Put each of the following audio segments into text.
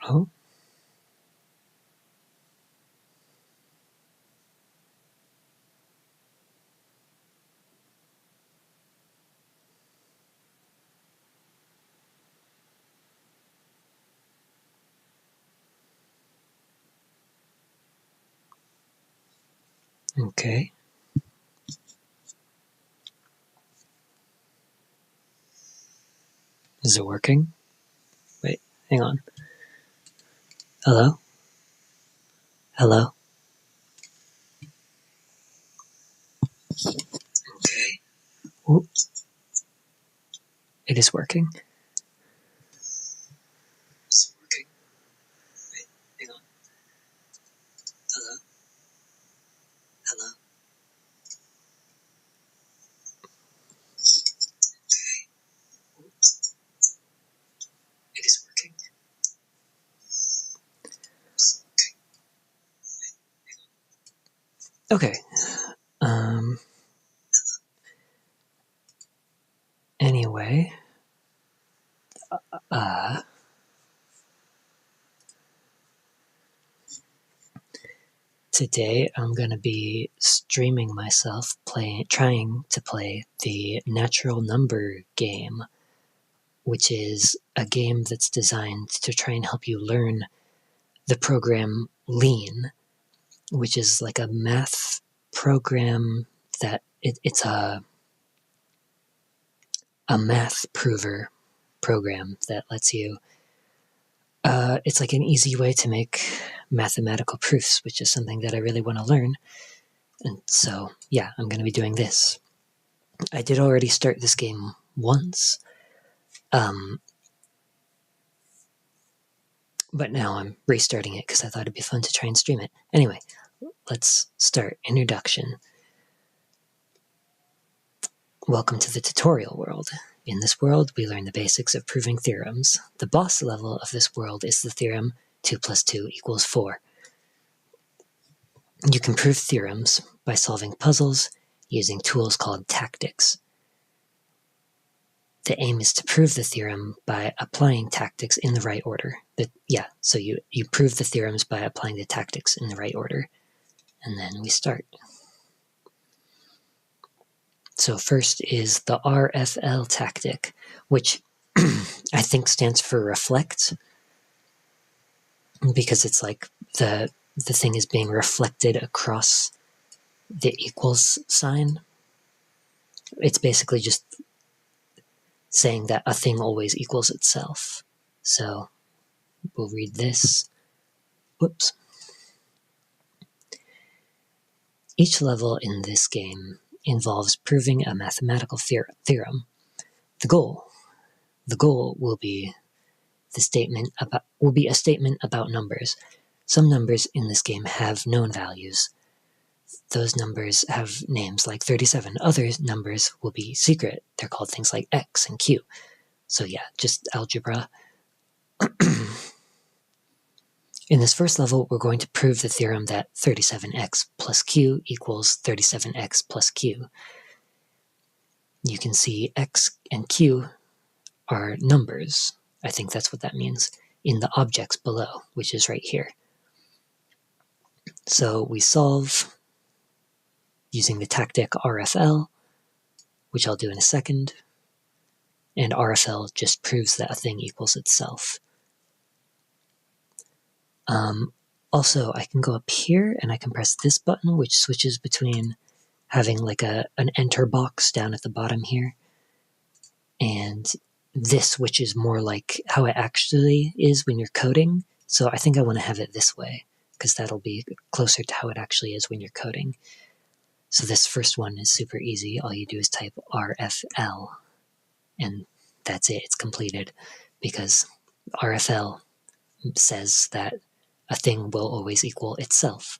Oh. Okay. Is it working? Wait, hang on. Hello? Hello? Okay. Oop. It is working. Is it working? Wait, hang on. Hello? Hello? Okay. Oop. It is working. Okay. Anyway. Today I'm gonna be streaming myself trying to play the natural number game, which is a game that's designed to try and help you learn the program Lean, which is like a math program that it's a math prover program that lets you it's like an easy way to make mathematical proofs, which is something that I really want to learn. And so, yeah, I'm going to be doing this. I did already start this game once, but now I'm restarting it because I thought it'd be fun to try and stream it. Anyway, let's start. Introduction. Welcome to the tutorial world. In this world, we learn the basics of proving theorems. The boss level of this world is the theorem 2 plus 2 equals 4. You can prove theorems by solving puzzles using tools called tactics. The aim is to prove the theorem by applying tactics in the right order. So you prove the theorems by applying the tactics in the right order. And then we start. So first is the RFL tactic, which I think stands for reflect, because it's like the thing is being reflected across the equals sign. It's basically just saying that a thing always equals itself. So we'll read this. Whoops. Each level in this game involves proving a mathematical theorem. The goal will be a statement about numbers. Some numbers in this game have known values. Those numbers have names like 37. Other numbers will be secret. They're called things like x and q. So yeah, just algebra. In this first level, we're going to prove the theorem that 37x plus q equals 37x plus q. You can see x and q are numbers. I think that's what that means in the objects below, which is right here. So we solve using the tactic RFL, which I'll do in a second. And RFL just proves that a thing equals itself. Also, I can go up here and I can press this button, which switches between having like an enter box down at the bottom here, and this, which is more like how it actually is when you're coding. So I think I want to have it this way, because that'll be closer to how it actually is when you're coding. So this first one is super easy. All you do is type RFL, and that's it. It's completed, because RFL says that a thing will always equal itself.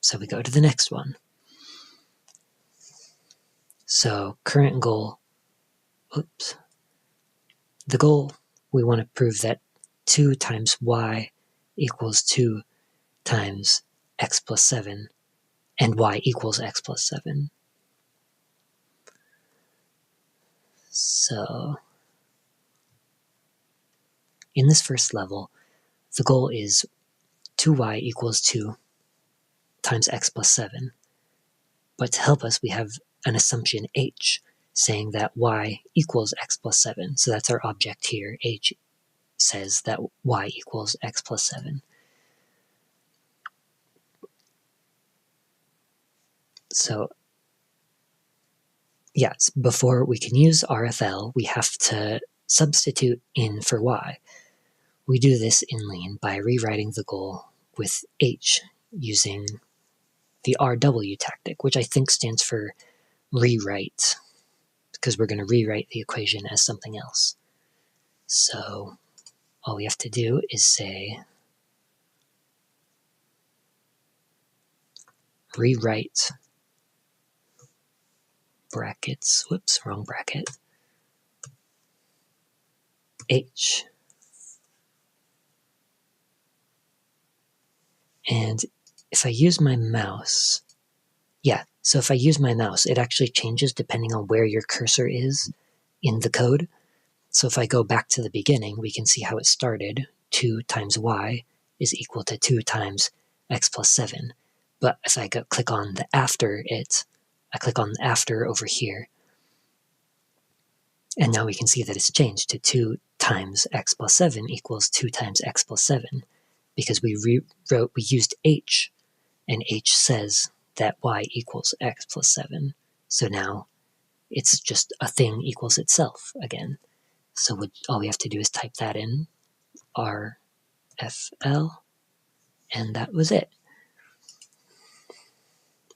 So we go to the next one. So current goal, the goal, we want to prove that 2 times y equals 2 times x plus 7, and y equals x plus 7. So in this first level, the goal is 2y equals 2 times x plus 7. But to help us, we have an assumption h, saying that y equals x plus 7. So that's our object here. H says that y equals x plus 7. So yes, before we can use RFL, we have to substitute in for y. We do this in Lean by rewriting the goal with h using the RW tactic, which I think stands for rewrite, because we're going to rewrite the equation as something else. So all we have to do is say rewrite brackets, whoops, wrong bracket, h. And if I use my mouse, so if I use my mouse, it actually changes depending on where your cursor is in the code. So if I go back to the beginning, we can see how it started. 2 times y is equal to 2 times x plus 7. But if I click on the after it, I click on the after over here, and now we can see that it's changed to 2 times x plus 7 equals 2 times x plus 7, because we used h, and h says that y equals x plus 7. So now it's just a thing equals itself again. So all we have to do is type that in, RFL, and that was it.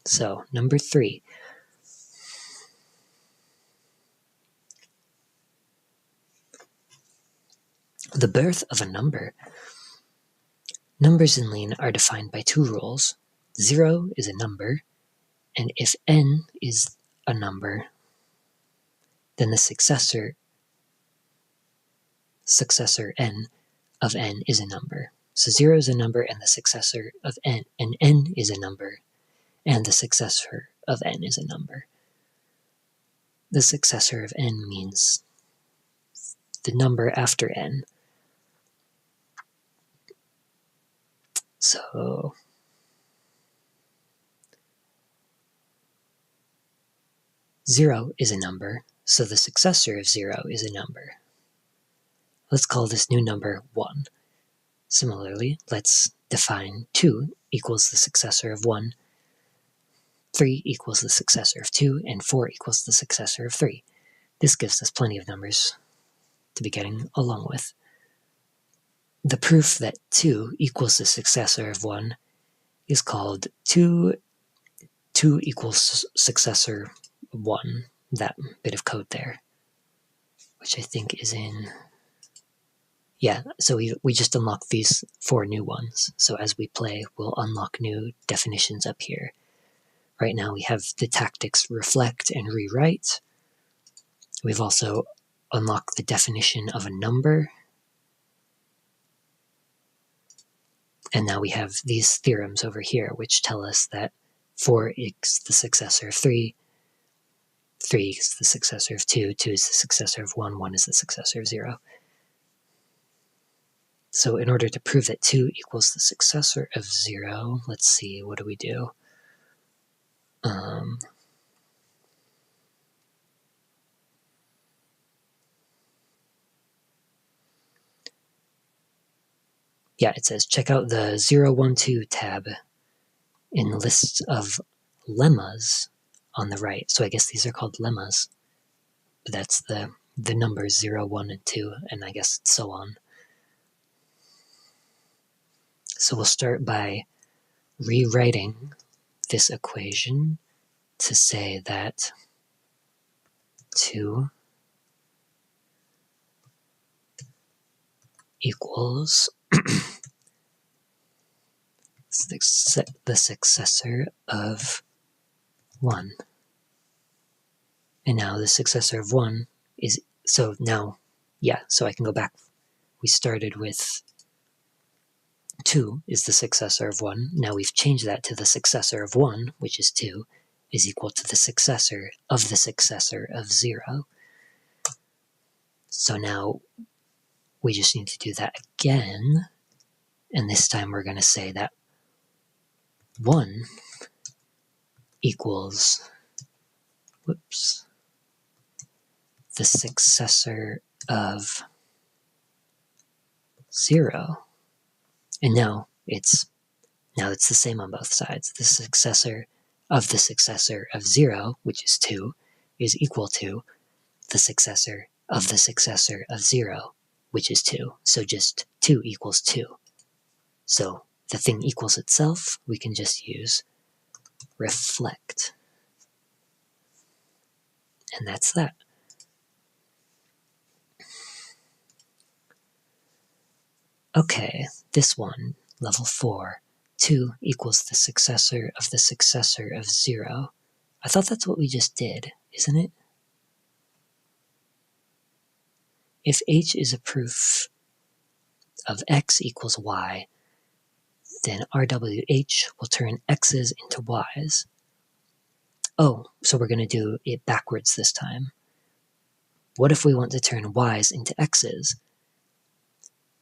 So number 3. The birth of a number. Numbers in Lean are defined by 2 rules. 0 is a number, and if n is a number, then the successor n of n is a number. So 0 is a number, and the successor of n, and n is a number, and the successor of n is a number. The successor of n means the number after n. So zero is a number, so the successor of 0 is a number. Let's call this new number 1. Similarly, let's define 2 equals the successor of 1, 3 equals the successor of 2, and 4 equals the successor of 3. This gives us plenty of numbers to be getting along with. The proof that 2 equals the successor of 1 is called 2 equals successor 1, that bit of code there, which I think is in... Yeah, so we just unlock these 4 new ones. So as we play, we'll unlock new definitions up here. Right now we have the tactics reflect and rewrite. We've also unlocked the definition of a number. And now we have these theorems over here, which tell us that 4 is the successor of 3, 3 is the successor of 2, 2 is the successor of 1, 1 is the successor of 0. So in order to prove that 2 equals the successor of 0, let's see, what do we do? Yeah, it says check out the 012 tab in the list of lemmas on the right. So I guess these are called lemmas. But that's the numbers 0, 1, and 2, and I guess so on. So we'll start by rewriting this equation to say that 2 equals the successor of 1. And now the successor of 1 is... So now, yeah, so I can go back. We started with 2 is the successor of 1. Now we've changed that to the successor of 1, which is 2, is equal to the successor of 0. So now we just need to do that again. And this time we're going to say that 1 equals, whoops, the successor of 0. And now it's the same on both sides. The successor of 0, which is 2, is equal to the successor of 0, which is 2. So just 2 equals 2. So the thing equals itself, we can just use reflect. And that's that. Okay, this one, level 4, 2 equals the successor of 0. I thought that's what we just did, isn't it? If H is a proof of X equals Y, then RWH will turn X's into Y's. Oh, so we're going to do it backwards this time. What if we want to turn Y's into X's?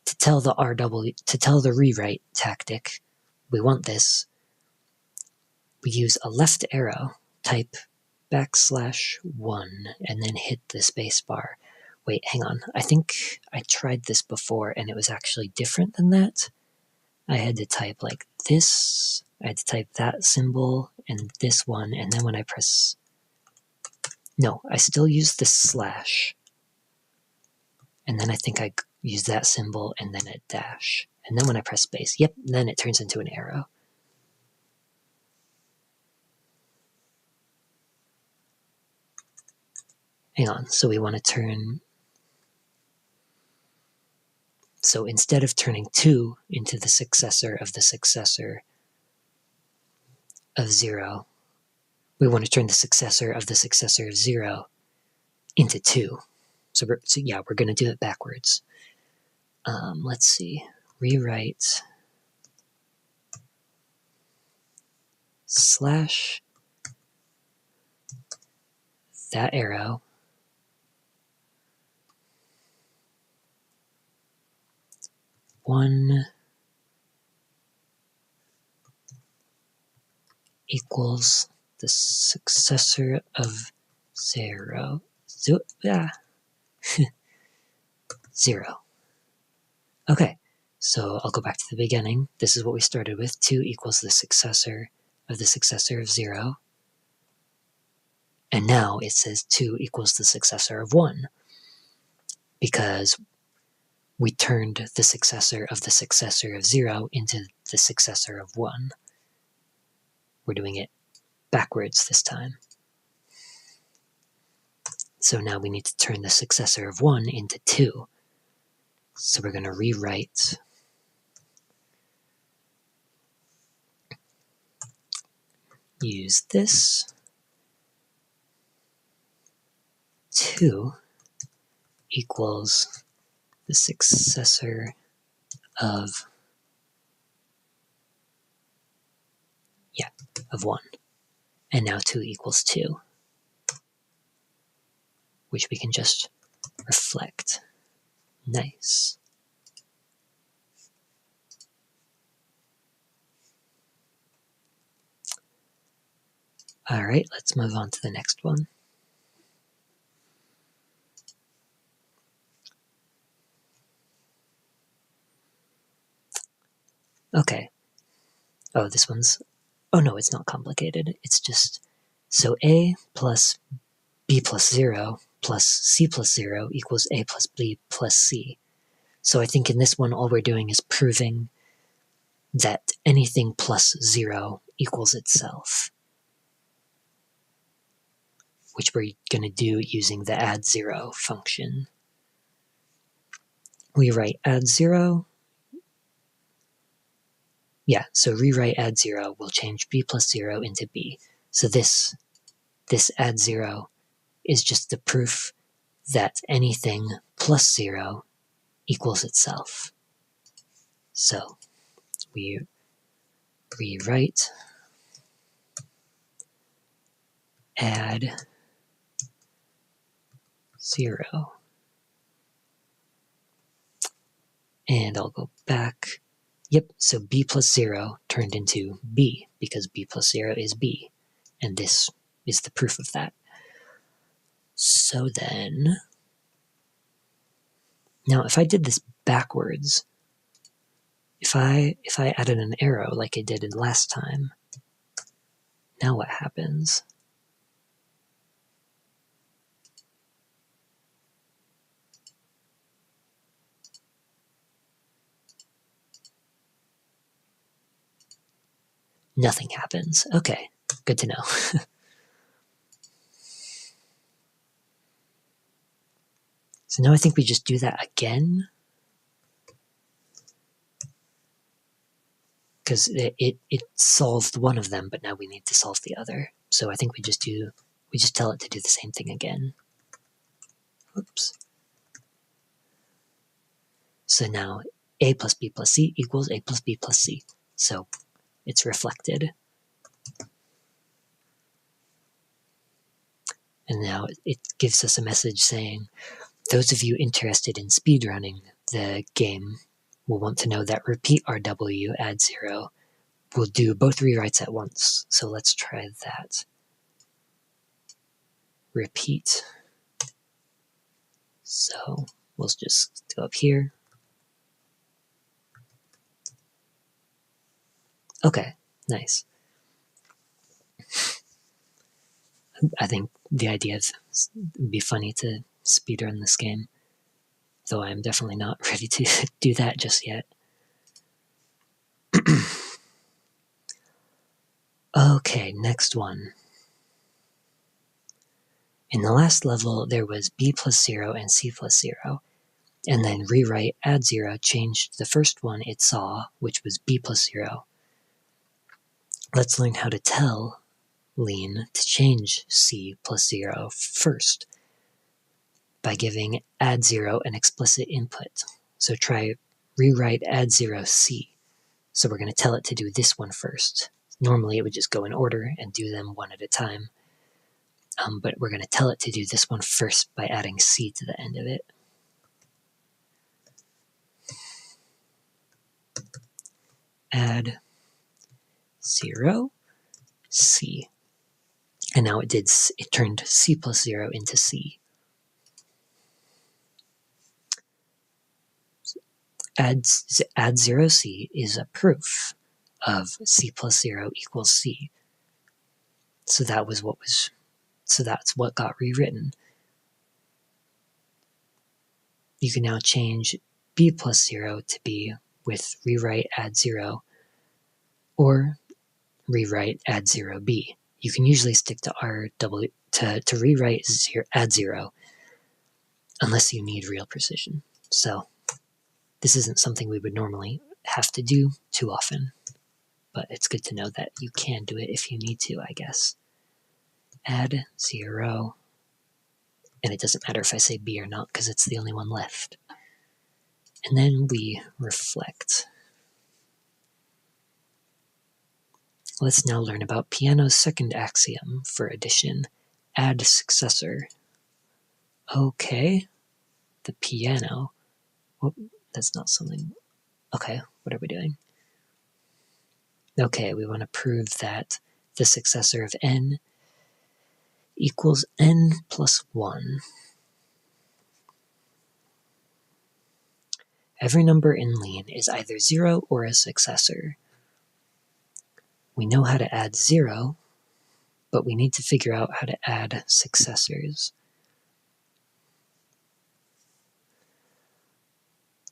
To tell the rewrite tactic, we want this. We use a left arrow, type \1, and then hit the space bar. Wait, hang on. I think I tried this before and it was actually different than that. I had to type like this, I had to type that symbol and this one, and then when I press... No, I still use the slash. And then I think I use that symbol and then a dash. And then when I press space, yep, then it turns into an arrow. Hang on, so we want to turn... So instead of turning 2 into the successor of 0, we want to turn the successor of 0 into 2. So yeah, we're going to do it backwards. Let's see. Rewrite slash that arrow. One equals the successor of 0. 0. Okay, so I'll go back to the beginning. This is what we started with. 2 equals the successor of 0. And now it says 2 equals the successor of 1. Because we turned the successor of 0 into the successor of 1. We're doing it backwards this time. So now we need to turn the successor of 1 into 2. So we're going to rewrite use this 2 equals the successor of 1. And now 2 equals 2, which we can just reflect. Nice. All right, let's move on to the next one. Okay. Oh, this one's... Oh no, it's not complicated. It's just... So A plus B plus 0 plus C plus 0 equals A plus B plus C. So I think in this one, all we're doing is proving that anything plus 0 equals itself, which we're going to do using the add 0 function. We write add 0. Yeah, so rewrite add 0 will change B plus 0 into B. So this add 0 is just the proof that anything plus 0 equals itself. So we rewrite add 0. And I'll go back. Yep, so b plus 0 turned into b, because b plus 0 is b. And this is the proof of that. So then, now if I did this backwards, if I added an arrow like I did last time, now what happens? Nothing happens. Okay, good to know. So now I think we just do that again. Because it solved one of them, but now we need to solve the other. So I think we just tell it to do the same thing again. Oops. So now a plus b plus c equals a plus b plus c. So it's reflected. And now it gives us a message saying, those of you interested in speedrunning the game will want to know that repeat RW add 0 will do both rewrites at once. So let's try that. Repeat. So we'll just go up here. Okay, nice. I think the idea is it'd be funny to speedrun this game, though I'm definitely not ready to do that just yet. Okay, next one. In the last level, there was b plus 0 and c plus 0, and then rewrite add 0 changed the first one it saw, which was b plus 0. Let's learn how to tell Lean to change c plus 0 first by giving add 0 an explicit input. So try rewrite add 0 c. So we're going to tell it to do this one first. Normally it would just go in order and do them one at a time. But we're going to tell it to do this one first by adding c to the end of it. Add 0, c. And now it turned c plus 0 into c. Add 0c is a proof of c plus 0 equals c. So that's what got rewritten. You can now change b plus 0 to b with rewrite add 0 or rewrite add 0b. You can usually stick to RW to rewrite add 0 unless you need real precision. So this isn't something we would normally have to do too often, but it's good to know that you can do it if you need to, I guess. Add 0, and it doesn't matter if I say b or not because it's the only one left. And then we reflect. Let's now learn about Peano's second axiom for addition, add successor. Okay, the piano. Whoop, that's not something. Okay, what are we doing? Okay, we want to prove that the successor of n equals n plus 1. Every number in Lean is either 0 or a successor. We know how to add 0, but we need to figure out how to add successors.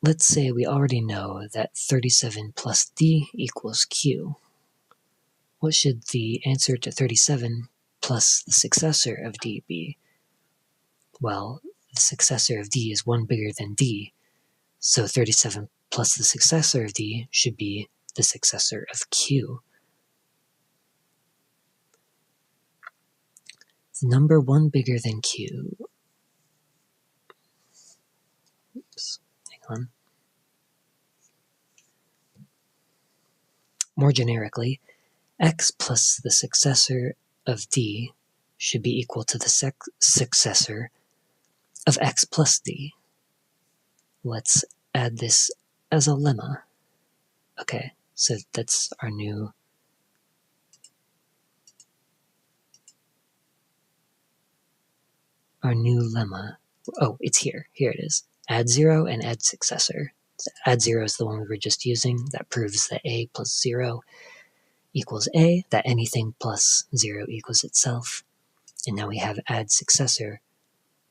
Let's say we already know that 37 plus d equals q. What should the answer to 37 plus the successor of d be? Well, the successor of d is 1 bigger than d, so 37 plus the successor of d should be the successor of q. The number 1 bigger than q. Oops, hang on. More generically, x plus the successor of d should be equal to the successor of x plus d. Let's add this as a lemma. Okay, so that's our new lemma. Oh, it's here. Here it is. Add 0 and add successor. So add 0 is the one we were just using. That proves that a plus 0 equals a, that anything plus 0 equals itself. And now we have add successor,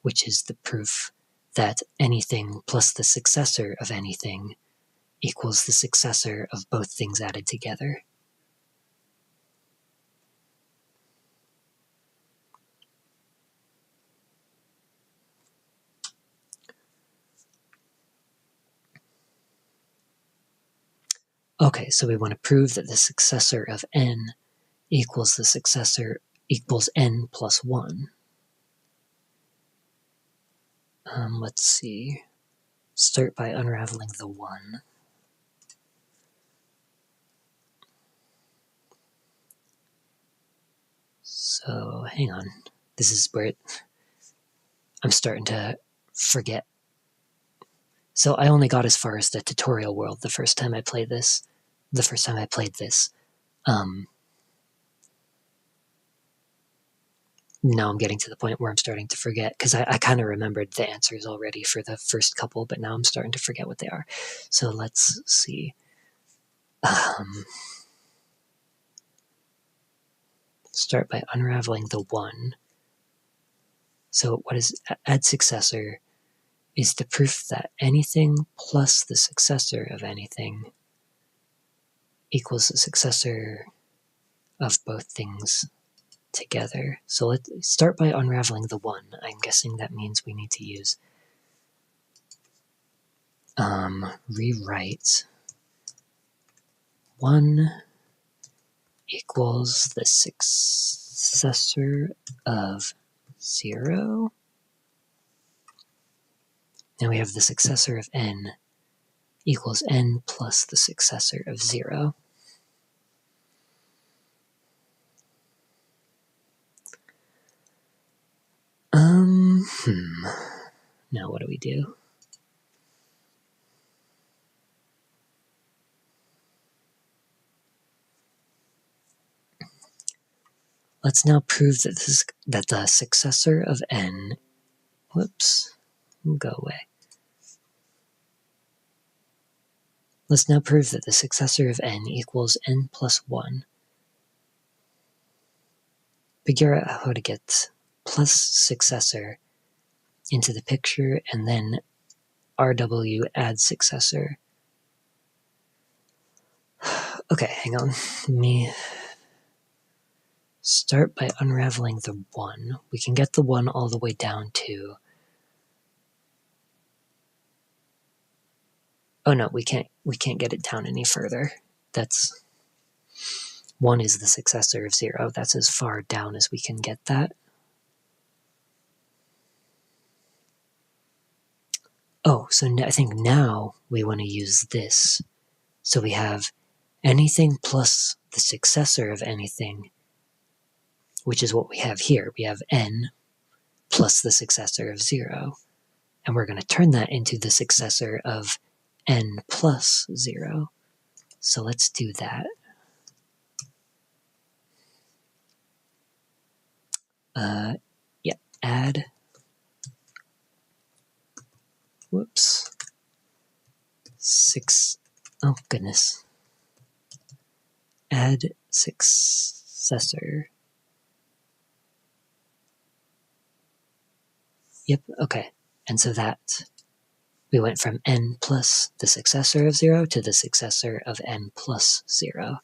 which is the proof that anything plus the successor of anything equals the successor of both things added together. Okay, so we want to prove that the successor of n equals the successor equals n plus 1. Let's see. Start by unraveling the 1. So, hang on. This is where I'm starting to forget. So I only got as far as the tutorial world the first time I played this. Now I'm getting to the point where I'm starting to forget, because I kind of remembered the answers already for the first couple, but now I'm starting to forget what they are. So let's see. Start by unraveling the 1. So what is add successor is the proof that anything plus the successor of anything equals the successor of both things together. So let's start by unraveling the 1. I'm guessing that means we need to use rewrite 1 equals the successor of 0. Now we have the successor of n equals n plus the successor of 0. Now what do we do? Let's now prove that the successor of n, go away. Let's now prove that the successor of n equals n plus 1. Figure out how to get plus successor into the picture, and then RW add successor. Okay, hang on. Let me start by unraveling the 1. We can get the 1 all the way down to... Oh no, we can't get it down any further. That's... 1 is the successor of 0. That's as far down as we can get that. Oh, so I think now we want to use this. So we have anything plus the successor of anything, which is what we have here. We have n plus the successor of 0. And we're going to turn that into the successor of n plus 0. So let's do that. Add... Oh goodness. Add successor. Yep, okay. And so that we went from n plus the successor of 0 to the successor of n plus 0.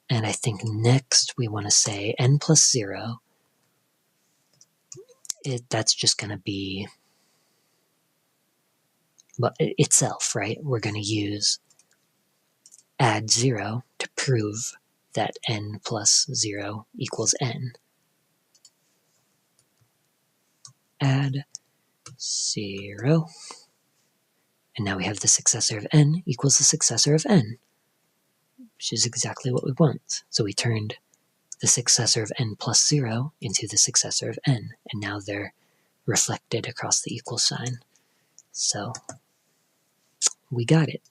And I think next we want to say n plus 0. That's just going to be itself, right? We're going to use add 0 to prove that n plus 0 equals n. Add 0. And now we have the successor of n equals the successor of n, which is exactly what we want. So we turned the successor of n plus 0 into the successor of n, and now they're reflected across the equal sign. So We got it.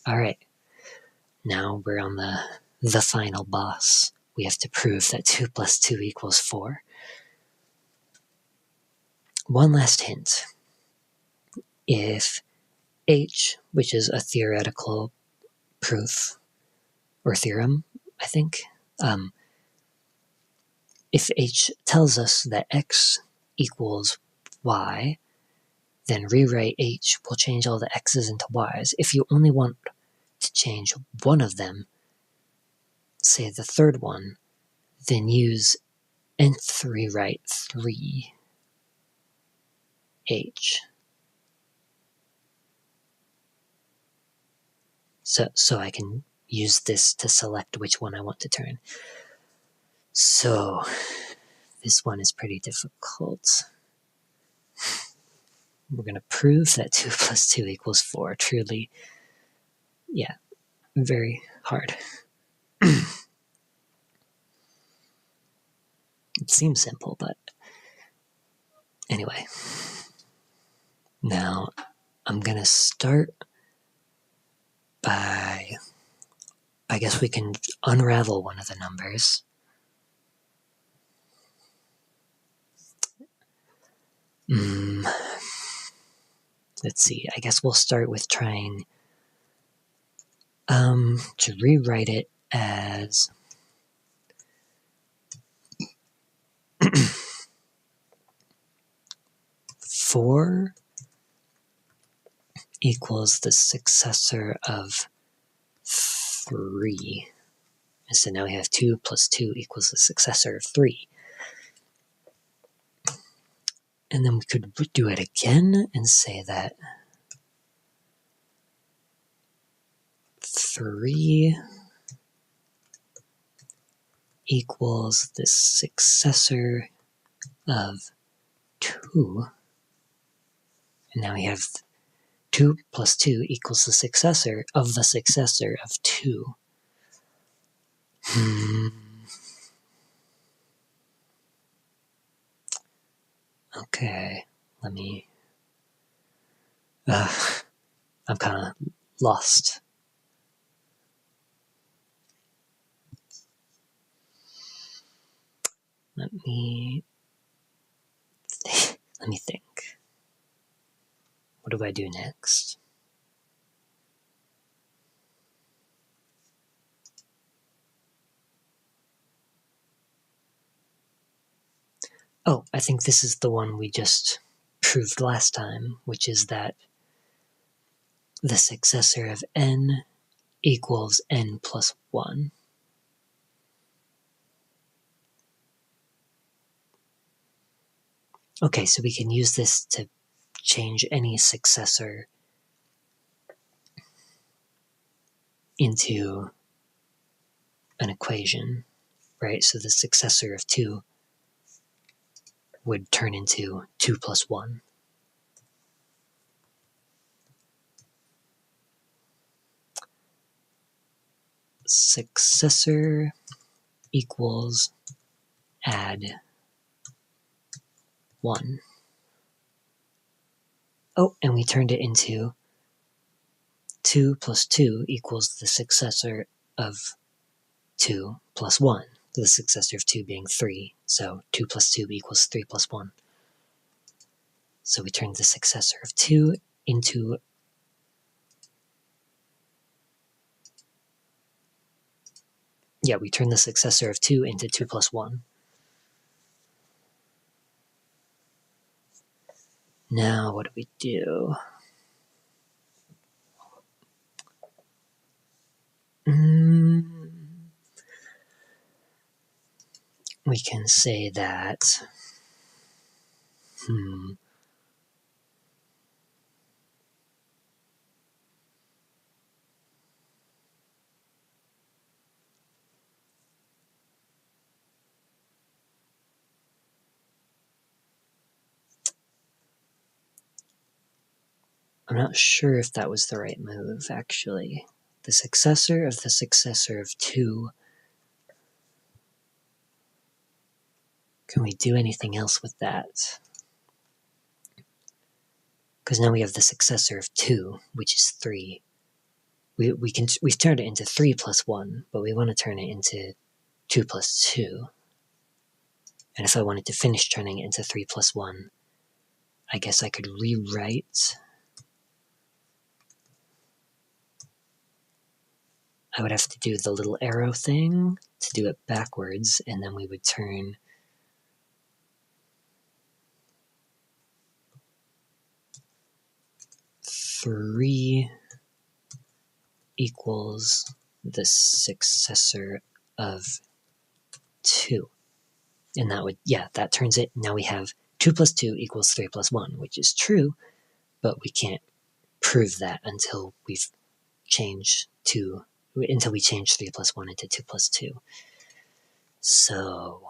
Alright. Now we're on the final boss. We have to prove that 2 plus 2 equals 4. One last hint. If h, which is a theoretical proof, or theorem, I think, if h tells us that x equals y, then rewrite h will change all the x's into y's. If you only want to change one of them, say the third one, then use nth rewrite 3h. So I can use this to select which one I want to turn. So this one is pretty difficult. We're going to prove that 2 plus 2 equals 4. Truly, yeah, very hard. It seems simple, but anyway. Now, I'm going to start by, I guess we can unravel one of the numbers. Let's see, I guess we'll start with trying to rewrite it as 4 equals the successor of 3. And so now we have 2 plus 2 equals the successor of 3. And then we could do it again and say that 3 equals the successor of 2. And now we have 2 plus 2 equals the successor of 2. Okay, let me... I'm kind of lost. Let me think. What do I do next? Oh, I think this is the one we just proved last time, which is that the successor of n equals n plus 1. Okay, so we can use this to change any successor into an equation, right? So the successor of 2 would turn into 2 plus 1. Successor equals add 1. Oh, and we turned it into 2 plus 2 equals the successor of 2 plus 1. The successor of 2 being 3. So 2 plus 2 equals 3 plus 1. So we turned the successor of 2 into we turned the successor of 2 into 2 plus 1. Now what do we do? We can say that I'm not sure if that was the right move, actually. The successor of 2. Can we do anything else with that? because now we have the successor of 2, which is 3. We've turned it into 3 plus 1, but we want to turn it into 2 plus 2. And if I wanted to finish turning it into 3 plus 1, I guess I could rewrite. I would have to do the little arrow thing to do it backwards, and then we would turn 3 equals the successor of 2. And that would, that turns it. Now we have 2 plus 2 equals 3 plus 1, which is true, but we can't prove that until we change 3 plus 1 into 2 plus 2. So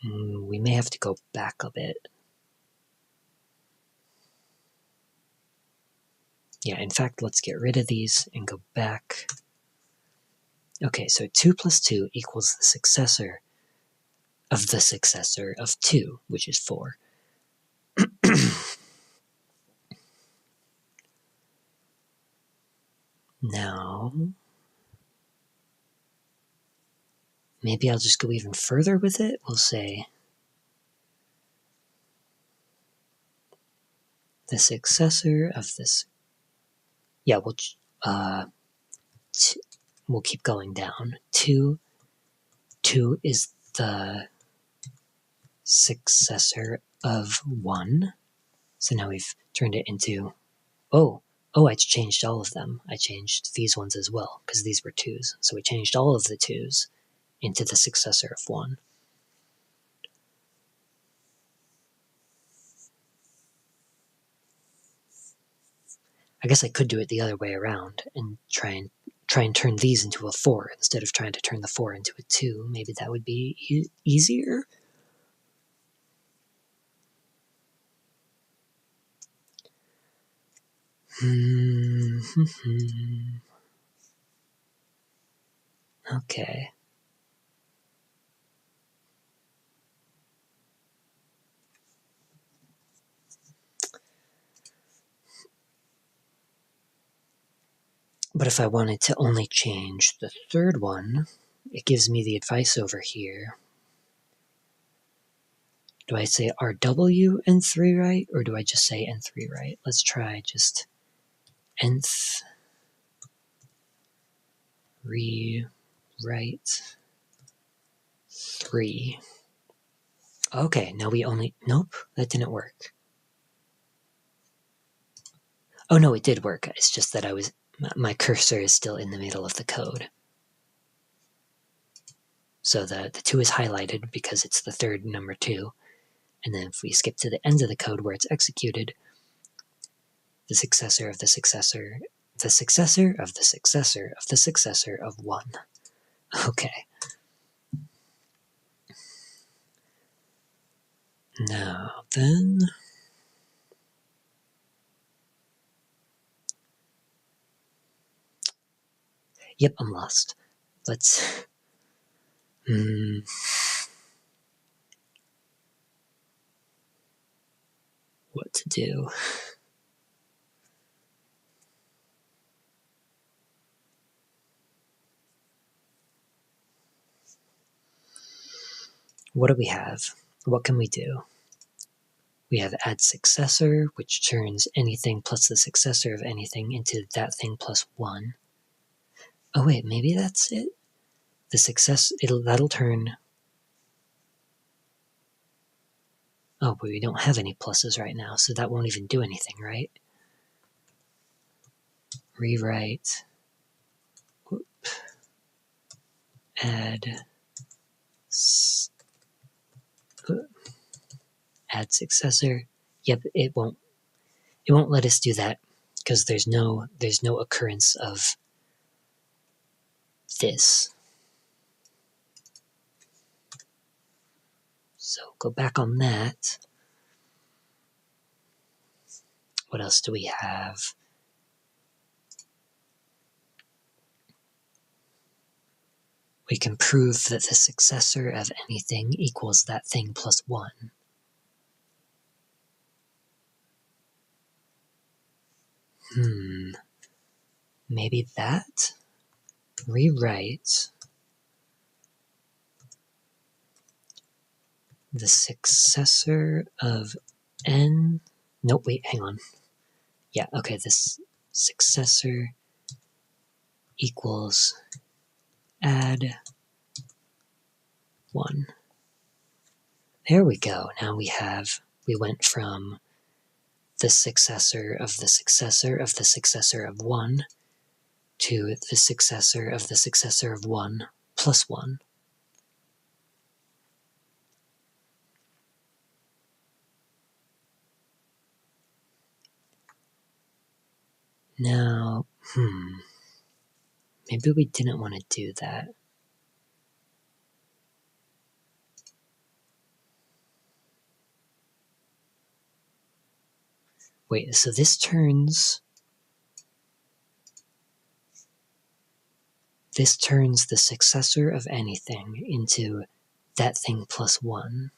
we may have to go back a bit. Yeah, in fact, let's get rid of these and go back. Okay, so 2 plus 2 equals the successor of 2, which is 4. Now, maybe I'll just go even further with it. We'll say the successor of this. Yeah, we'll keep going down. 2 is the successor of 1. So now we've turned it into, oh, I changed all of them. I changed these ones as well, because these were 2s. So we changed all of the 2s into the successor of 1. I guess I could do it the other way around and try and turn these into a 4 instead of trying to turn the 4 into a 2. Maybe that would be easier. Okay. But if I wanted to only change the third one, it gives me the advice over here. Do I say RW n3 right, or do I just say n3 right? Let's try just nth rewrite 3. Okay, now we only... Nope, that didn't work. Oh no, it did work. It's just that my cursor is still in the middle of the code. So the 2 is highlighted because it's the third number 2. And then if we skip to the end of the code where it's executed, the successor of the successor, the successor of the successor of the successor of 1. Okay. Now then... Yep, I'm lost. Let's... What to do? What do we have? What can we do? We have add successor, which turns anything plus the successor of anything into that thing plus 1. Oh wait, maybe that's it? The success, that'll turn... Oh, but we don't have any pluses right now, so that won't even do anything, right? Rewrite. Whoop. Add successor. Yep, it won't let us do that because there's no occurrence of this. So go back on that. What else do we have? We can prove that the successor of anything equals that thing plus 1. Maybe that? Rewrite the successor of n. Nope, wait, hang on. Yeah, okay, this successor equals add 1. There we go. Now we went from the successor of the successor of the successor of 1 to the successor of the successor of 1 plus 1. Now, maybe we didn't want to do that. Wait, so this turns the successor of anything into that thing plus 1.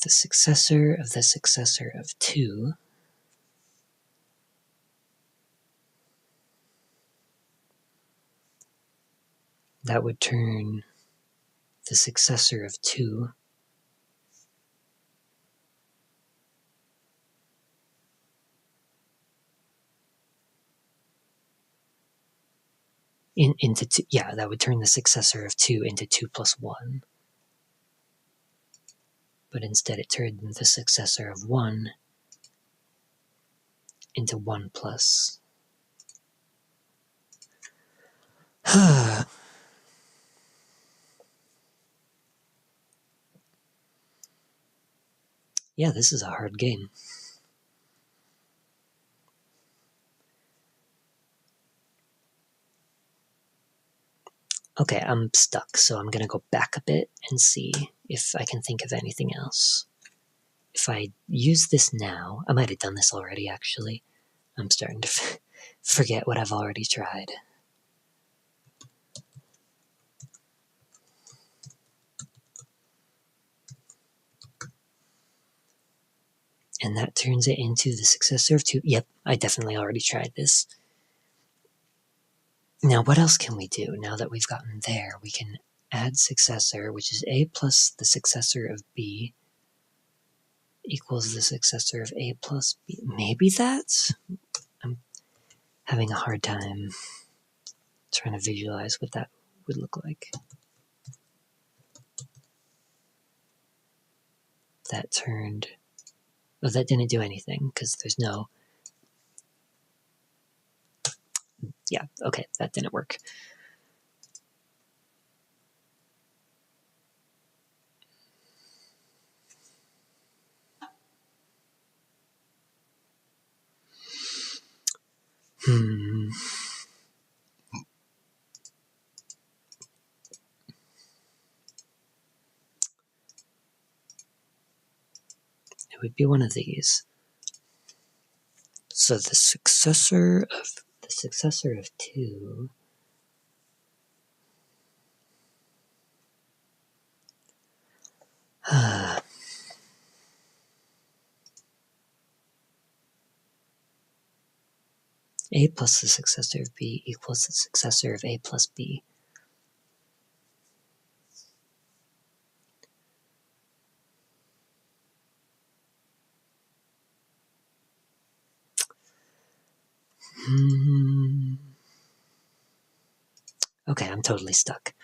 The successor of the successor of 2 that would turn the successor of 2 into 2. Yeah, that would turn the successor of 2 into 2 plus 1. But instead it turned the successor of 1 into 1 plus. Yeah, this is a hard game. Okay, I'm stuck, so I'm gonna go back a bit and see if I can think of anything else. If I use this now, I might have done this already, actually. I'm starting to forget what I've already tried. And that turns it into the successor of 2. Yep, I definitely already tried this. Now, what else can we do? Now that we've gotten there, we can add successor, which is a plus the successor of b equals the successor of a plus b. Maybe that's... I'm having a hard time trying to visualize what that would look like. That turned... Oh, that didn't do anything, because there's no... Yeah, okay, that didn't work. It would be one of these. So the successor of 2 a plus the successor of b equals the successor of a plus b. Okay, I'm totally stuck.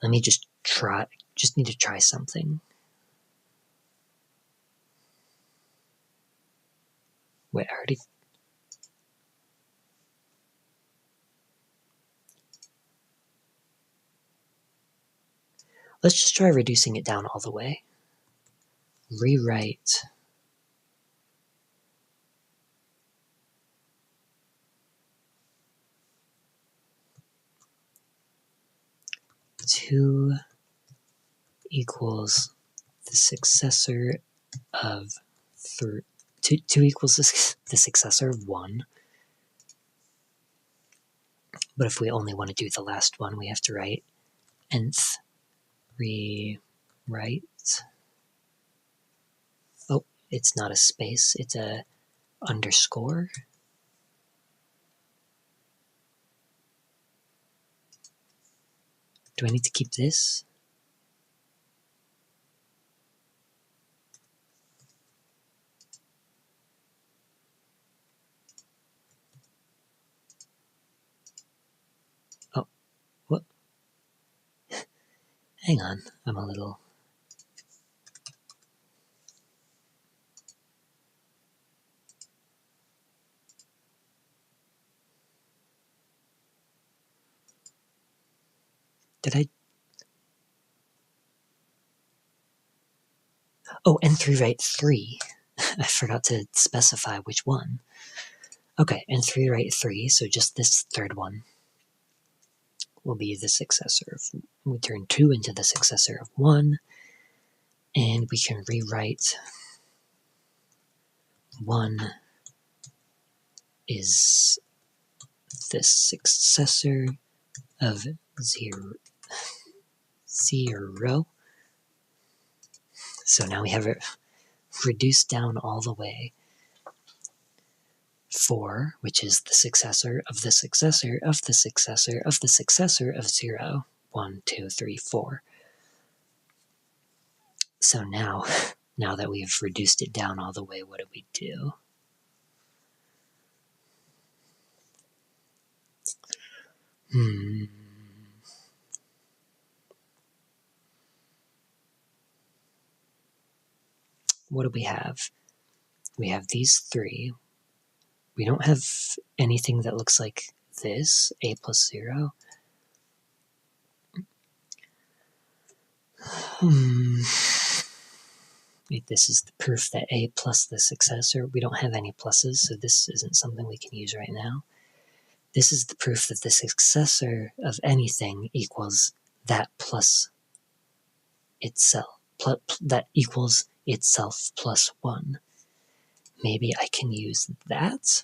Let me just need to try something. Wait, I already... Let's just try reducing it down all the way. Rewrite two equals the successor of 3. 2 equals the successor of 1. But if we only want to do the last one, we have to write nth rewrite. Oh, it's not a space, it's a underscore. Do I need to keep this? Oh, what? Hang on, I'm a little... Did I... Oh, nth rewrite 3. I forgot to specify which one. Okay, nth rewrite 3, so just this third one will be the successor of... We turn 2 into the successor of 1, and we can rewrite 1 is the successor of 0. So now we have it reduced down all the way. 4, which is the successor of the successor of the successor of the successor of 0. 1, 2, 3, 4. So now that we've reduced it down all the way, what do we do? What do we have? We have these 3. We don't have anything that looks like this, a plus 0. This is the proof that a plus the successor. We don't have any pluses, so this isn't something we can use right now. This is the proof that the successor of anything equals that plus itself. That equals itself plus 1. Maybe I can use that.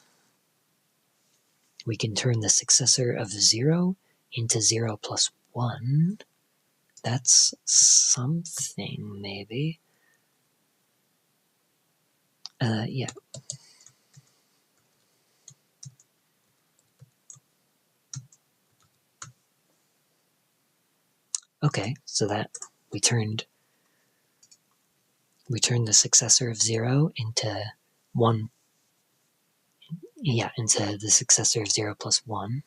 We can turn the successor of 0 into 0 plus 1. That's something, maybe. Yeah. Okay, so that we turned the successor of 0 into 1. Yeah, into the successor of 0 plus 1.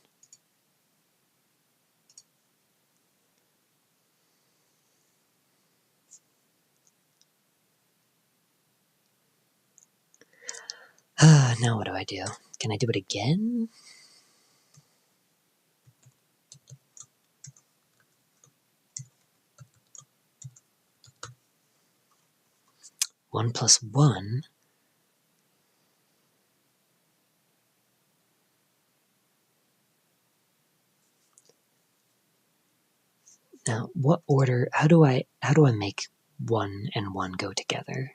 Now what do I do? Can I do it again? One plus 1. Now, what order? How do I make 1 and 1 go together?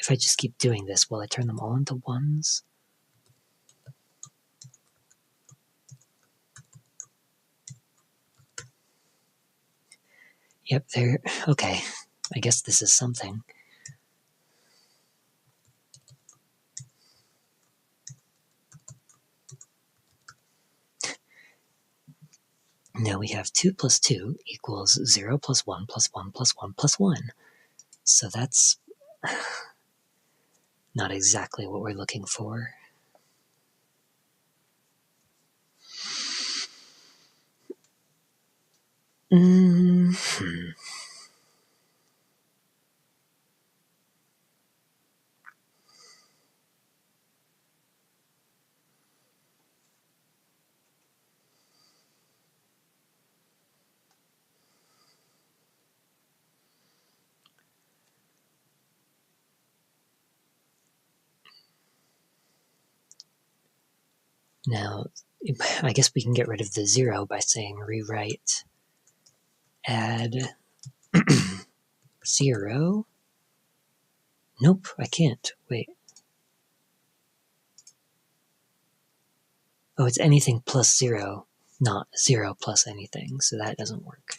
If I just keep doing this, will I turn them all into 1s? Yep, there. Okay, I guess this is something. Now we have 2 plus 2 equals 0 plus 1 plus 1 plus 1 plus 1. So that's not exactly what we're looking for. Now, I guess we can get rid of the 0 by saying rewrite add 0. Nope, I can't. Wait. Oh, it's anything plus 0, not 0 plus anything, so that doesn't work.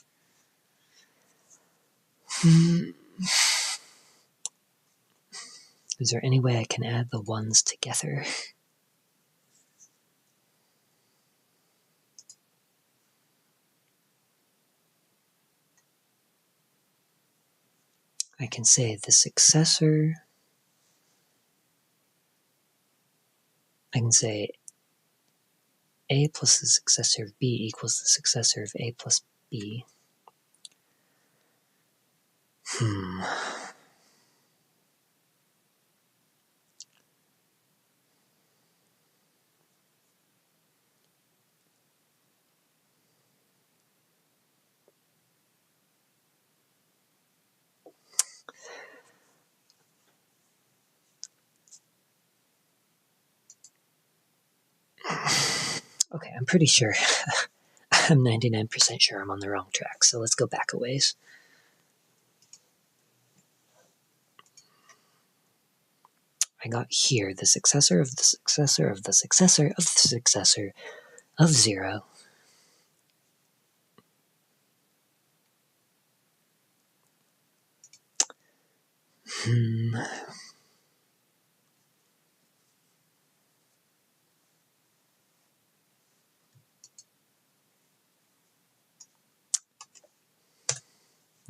Is there any way I can add the ones together? I can say the successor. I can say A plus the successor of B equals the successor of A plus B. Okay, I'm pretty sure. I'm 99% sure I'm on the wrong track, so let's go back a ways. I got here the successor of the successor of the successor of the successor of 0.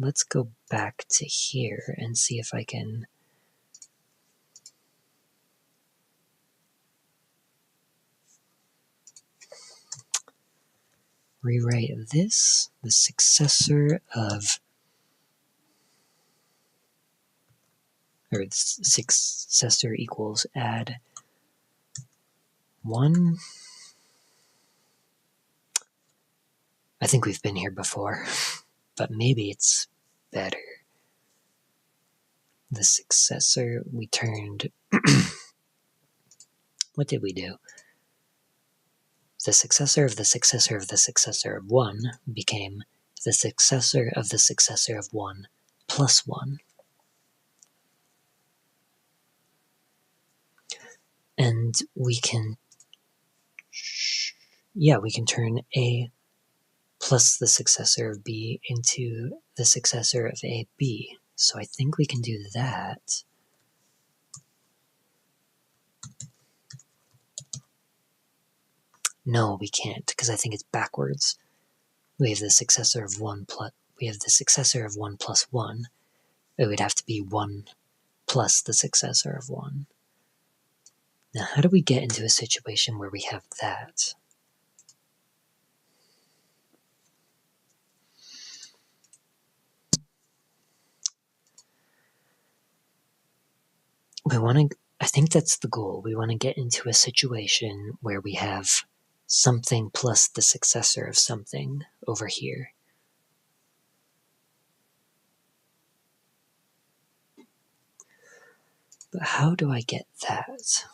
Let's go back to here and see if I can rewrite this, the successor of, or the successor equals add 1. I think we've been here before, but maybe it's better. The successor, we turned, what did we do? The successor of the successor of the successor of 1 became the successor of the successor of 1 plus 1. And we can, we can turn A plus the successor of B into the successor of AB. So I think we can do that. No, we can't, because I think it's backwards. We have the successor of 1 plus, we have the successor of 1 plus 1. It would have to be 1 plus the successor of 1. Now, how do we get into a situation where we have that? I think that's the goal. We want to get into a situation where we have something plus the successor of something over here. But how do I get that?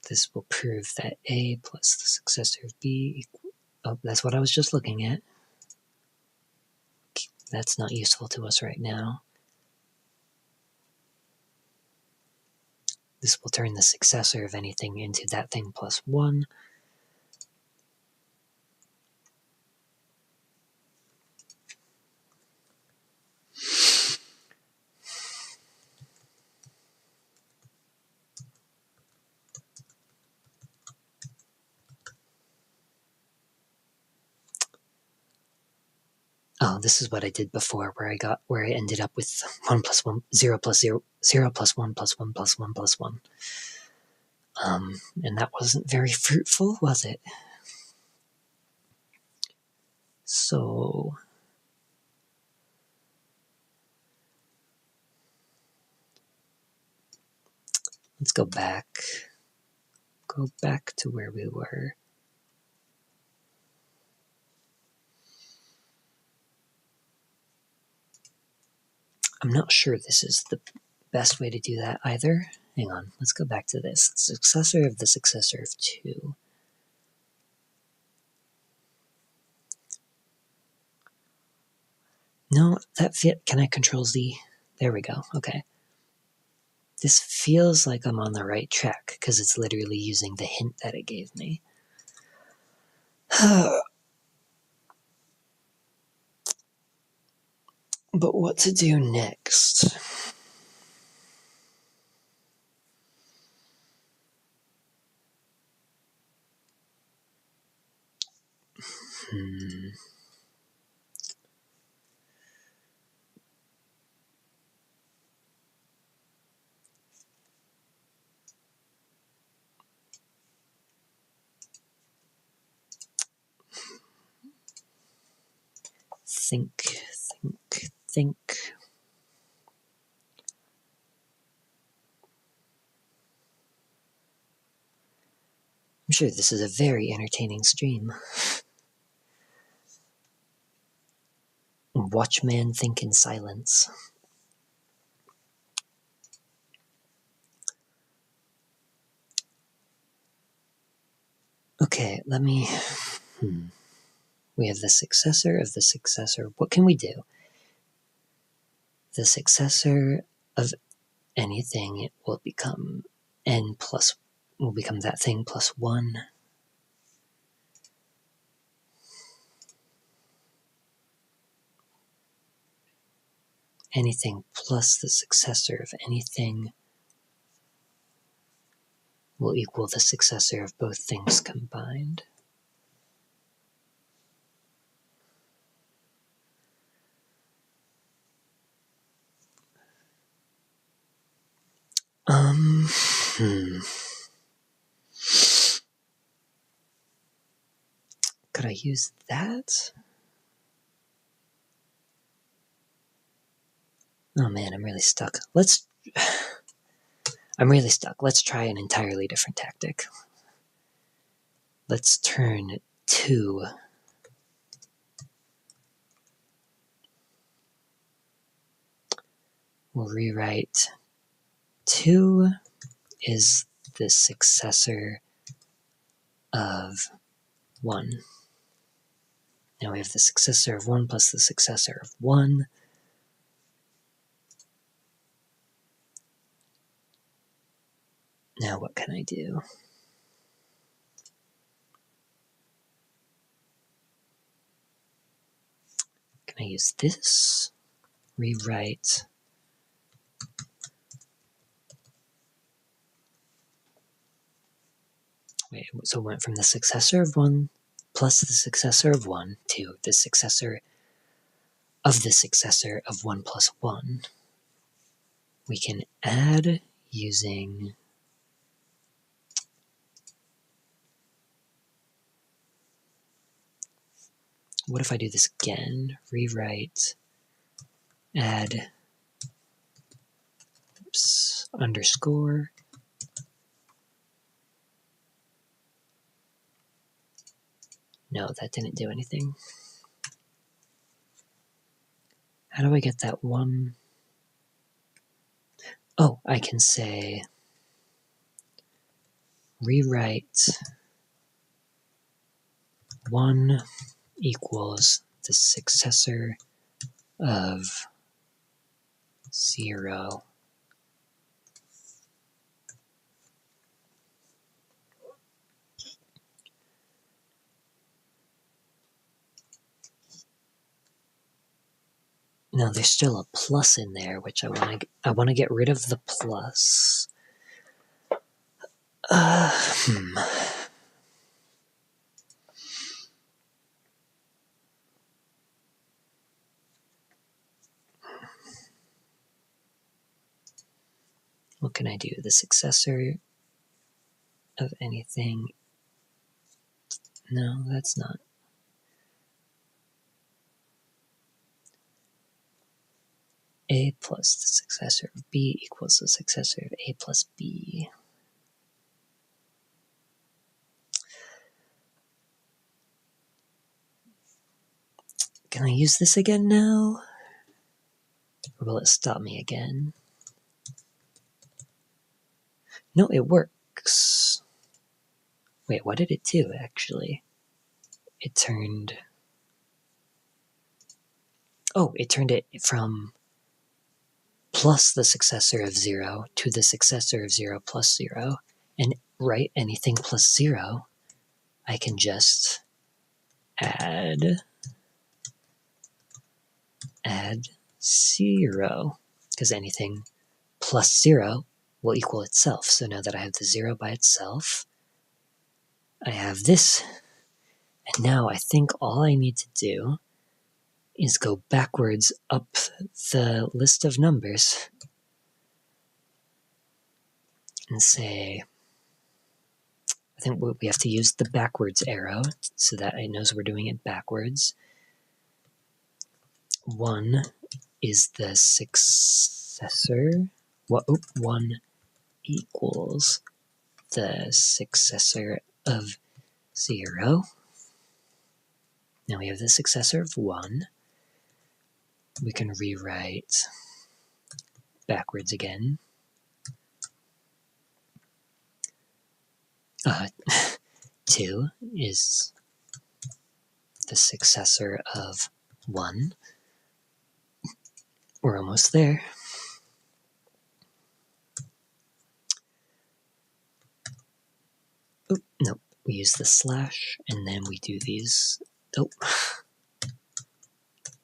This will prove that A plus the successor of B equals... Oh, that's what I was just looking at. That's not useful to us right now. This will turn the successor of anything into that thing plus 1. Oh, this is what I did before, where I ended up with 1 plus 1, 0 plus 0, 0 plus 1 plus 1 plus 1 plus 1. And that wasn't very fruitful, was it? So let's go back. Go back to where we were. I'm not sure this is the best way to do that either. Hang on, let's go back to this. The successor of the successor of 2. No, can I control Z? There we go, okay. This feels like I'm on the right track, because it's literally using the hint that it gave me. But what to do next? Think. I'm sure this is a very entertaining stream. Watch man think in silence. Okay, let me... We have the successor of the successor. What can we do? The successor of anything, it will become n plus... will become that thing plus 1. Anything plus the successor of anything will equal the successor of both things combined. Could I use that? Oh man, I'm really stuck. I'm really stuck. Let's try an entirely different tactic. Let's turn 2. We'll rewrite 2 is the successor of 1. Now we have the successor of 1 plus the successor of 1. Now what can I do? Can I use this? Rewrite. Wait, so it went from the successor of 1 plus the successor of 1 to the successor of 1 plus 1. We can add using... What if I do this again? Rewrite, add, underscore. No, that didn't do anything. How do I get that 1? Oh, I can say rewrite 1 equals the successor of 0. Now there's still a plus in there, which I want to get rid of the plus. What can I do? The successor of anything. No, that's not. A plus the successor of B equals the successor of A plus B. Can I use this again now? Or will it stop me again? No, it works. Wait, what did it do, actually? It turned... Oh, it turned it from plus the successor of 0 to the successor of 0 plus 0. And right, anything plus 0, I can just add 0. Because anything plus 0 will equal itself. So now that I have the 0 by itself, I have this. And now I think all I need to do is go backwards up the list of numbers and say, I think we have to use the backwards arrow so that it knows we're doing it backwards. 1 is the successor. 1 equals the successor of 0. Now we have the successor of 1. We can rewrite backwards again. 2 is the successor of 1. We're almost there. Oh, nope. We use the slash, and then we do these. Oh.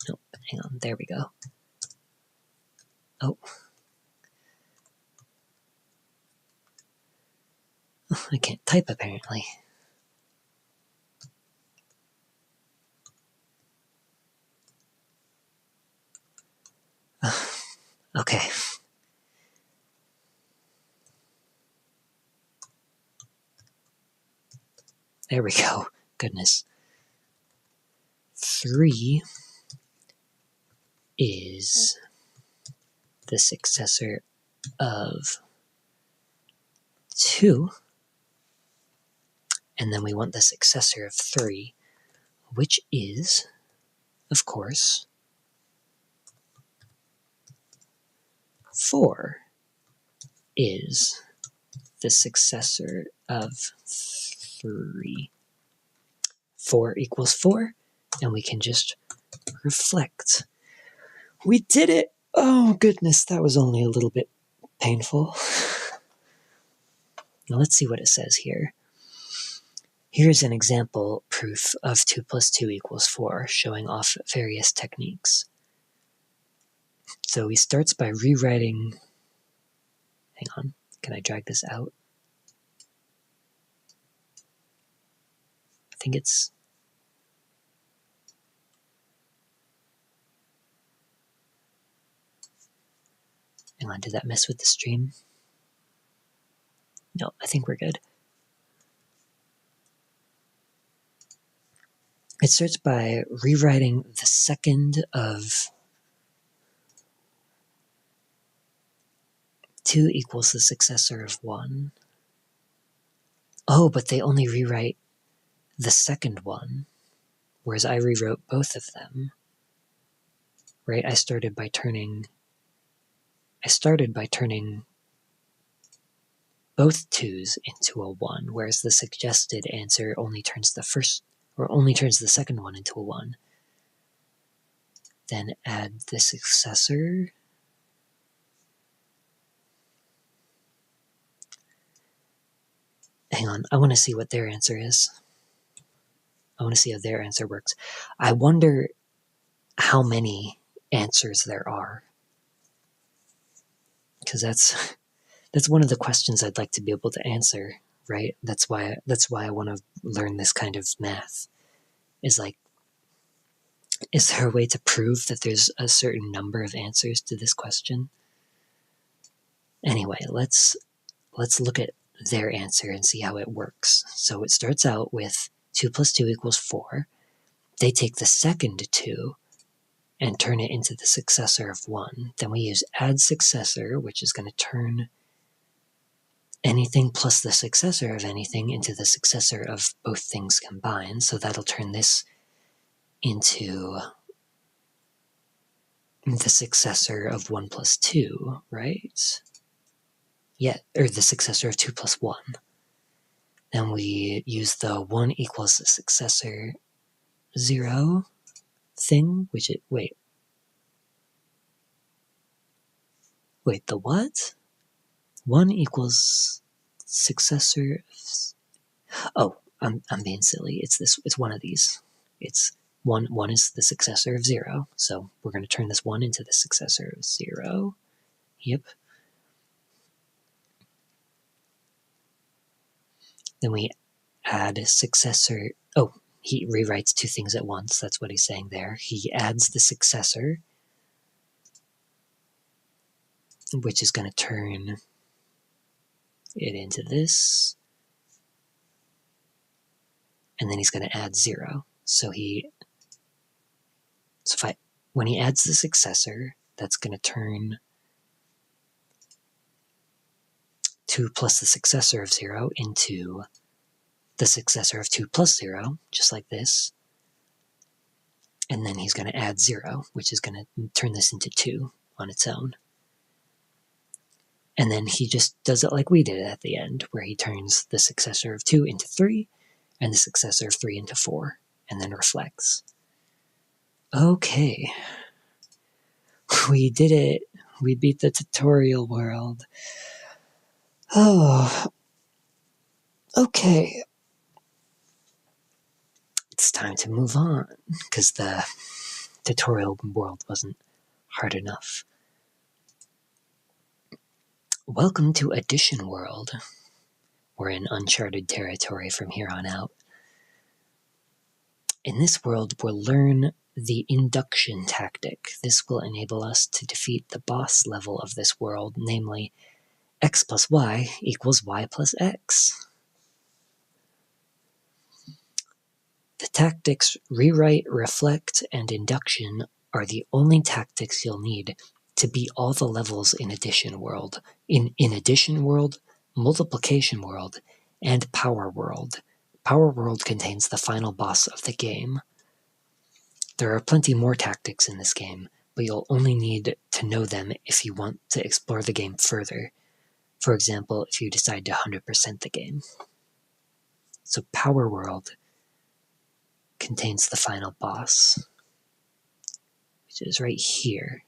Nope, hang on. There we go. Oh. I can't type, apparently. Okay. There we go. Goodness. 3 is the successor of 2. And then we want the successor of 3, which is, of course, 4 is the successor of 3. 4 equals 4, and we can just reflect. We did it! Oh, goodness, that was only a little bit painful. Now let's see what it says here. Here's an example proof of 2 plus 2 equals 4, showing off various techniques. So he starts by rewriting... Hang on, can I drag this out? I think it's... Hang on, did that mess with the stream? No, I think we're good. It starts by rewriting the second of 2 equals the successor of 1. Oh, but they only rewrite the second one, whereas I rewrote both of them. Right? I started by turning both 2's into a 1, whereas the suggested answer only turns the second one into a 1. Then add the successor. Hang on, I want to see what their answer is. I want to see how their answer works. I wonder how many answers there are. Because that's one of the questions I'd like to be able to answer, right? That's why I want to learn this kind of math. Is there a way to prove that there's a certain number of answers to this question? Anyway, let's look at their answer and see how it works. So it starts out with 2 plus 2 equals 4. They take the second 2 and turn it into the successor of 1. Then we use add successor, which is going to turn anything plus the successor of anything into the successor of both things combined. So that'll turn this into the successor of 1 plus 2, right? Yeah, or the successor of 2 plus 1. Then we use the 1 equals the successor 0 thing, which it, wait, the what? 1 equals successor, oh, I'm being silly, it's one of these. It's 1 is the successor of 0, so we're going to turn this 1 into the successor of 0. Yep. Then we add a successor, oh, he rewrites two things at once, that's what he's saying there. He adds the successor, which is going to turn it into this, and then he's going to add 0. So when he adds the successor, that's going to turn 2 plus the successor of 0 into the successor of 2 plus 0, just like this. And then he's going to add 0, which is going to turn this into 2 on its own. And then he just does it like we did at the end, where he turns the successor of 2 into 3, and the successor of 3 into 4, and then reflects. Okay. We did it. We beat the tutorial world. Oh. Okay. It's time to move on, because the tutorial world wasn't hard enough. Welcome to Addition World. We're in uncharted territory from here on out. In this world, we'll learn the induction tactic. This will enable us to defeat the boss level of this world, namely x plus y equals y plus x. The tactics rewrite, reflect, and induction are the only tactics you'll need to beat all the levels in Addition World. In Addition World, Multiplication World, and Power World. Power World contains the final boss of the game. There are plenty more tactics in this game, but you'll only need to know them if you want to explore the game further. For example, if you decide to 100% the game. So Power World contains the final boss, which is right here.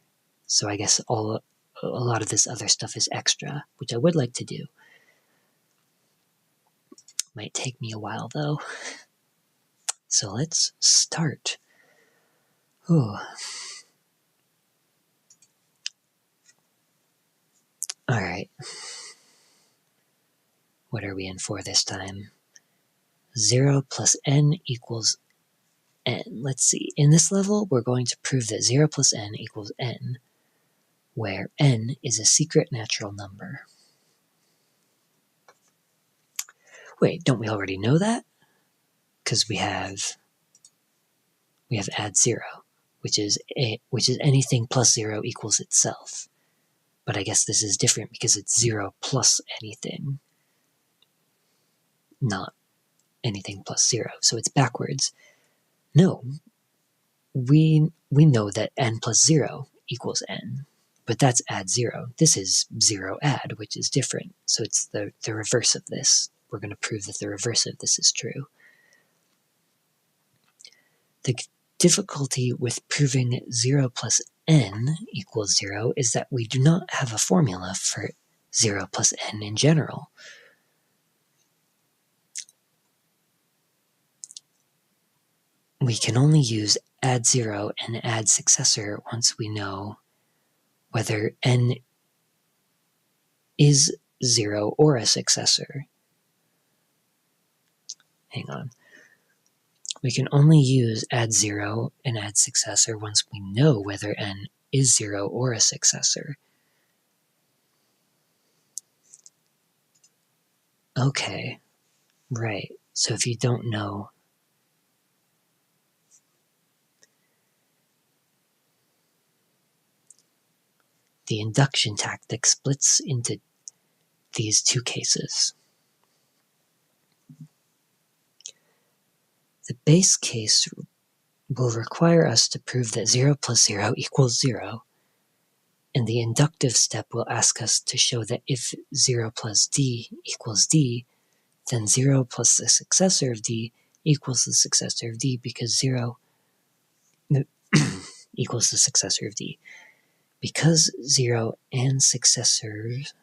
So I guess a lot of this other stuff is extra, which I would like to do. Might take me a while though. So let's start. Ooh. Alright. What are we in for this time? 0 plus n equals n. Let's see. In this level, we're going to prove that 0 plus n equals n, where n is a secret natural number. Wait, don't we already know that? Because we have add 0, which is anything plus 0 equals itself. But I guess this is different because it's 0 plus anything, not anything plus 0. So it's backwards. No, we know that n plus 0 equals n, but that's add 0. This is 0 add, which is different. So it's the reverse of this. We're going to prove that the reverse of this is true. The difficulty with proving 0 plus n equals 0 is that we do not have a formula for 0 plus n in general. We can only use add 0 and add successor once we know whether n is 0 or a successor. Hang on. We can only use add 0 and add successor once we know whether n is 0 or a successor. Okay, right. So if you don't know, the induction tactic splits into these two cases. The base case will require us to prove that 0 plus 0 equals 0. And the inductive step will ask us to show that if 0 plus d equals d, then 0 plus the successor of d equals the successor of d, because 0 equals the successor of d. Because 0 and successors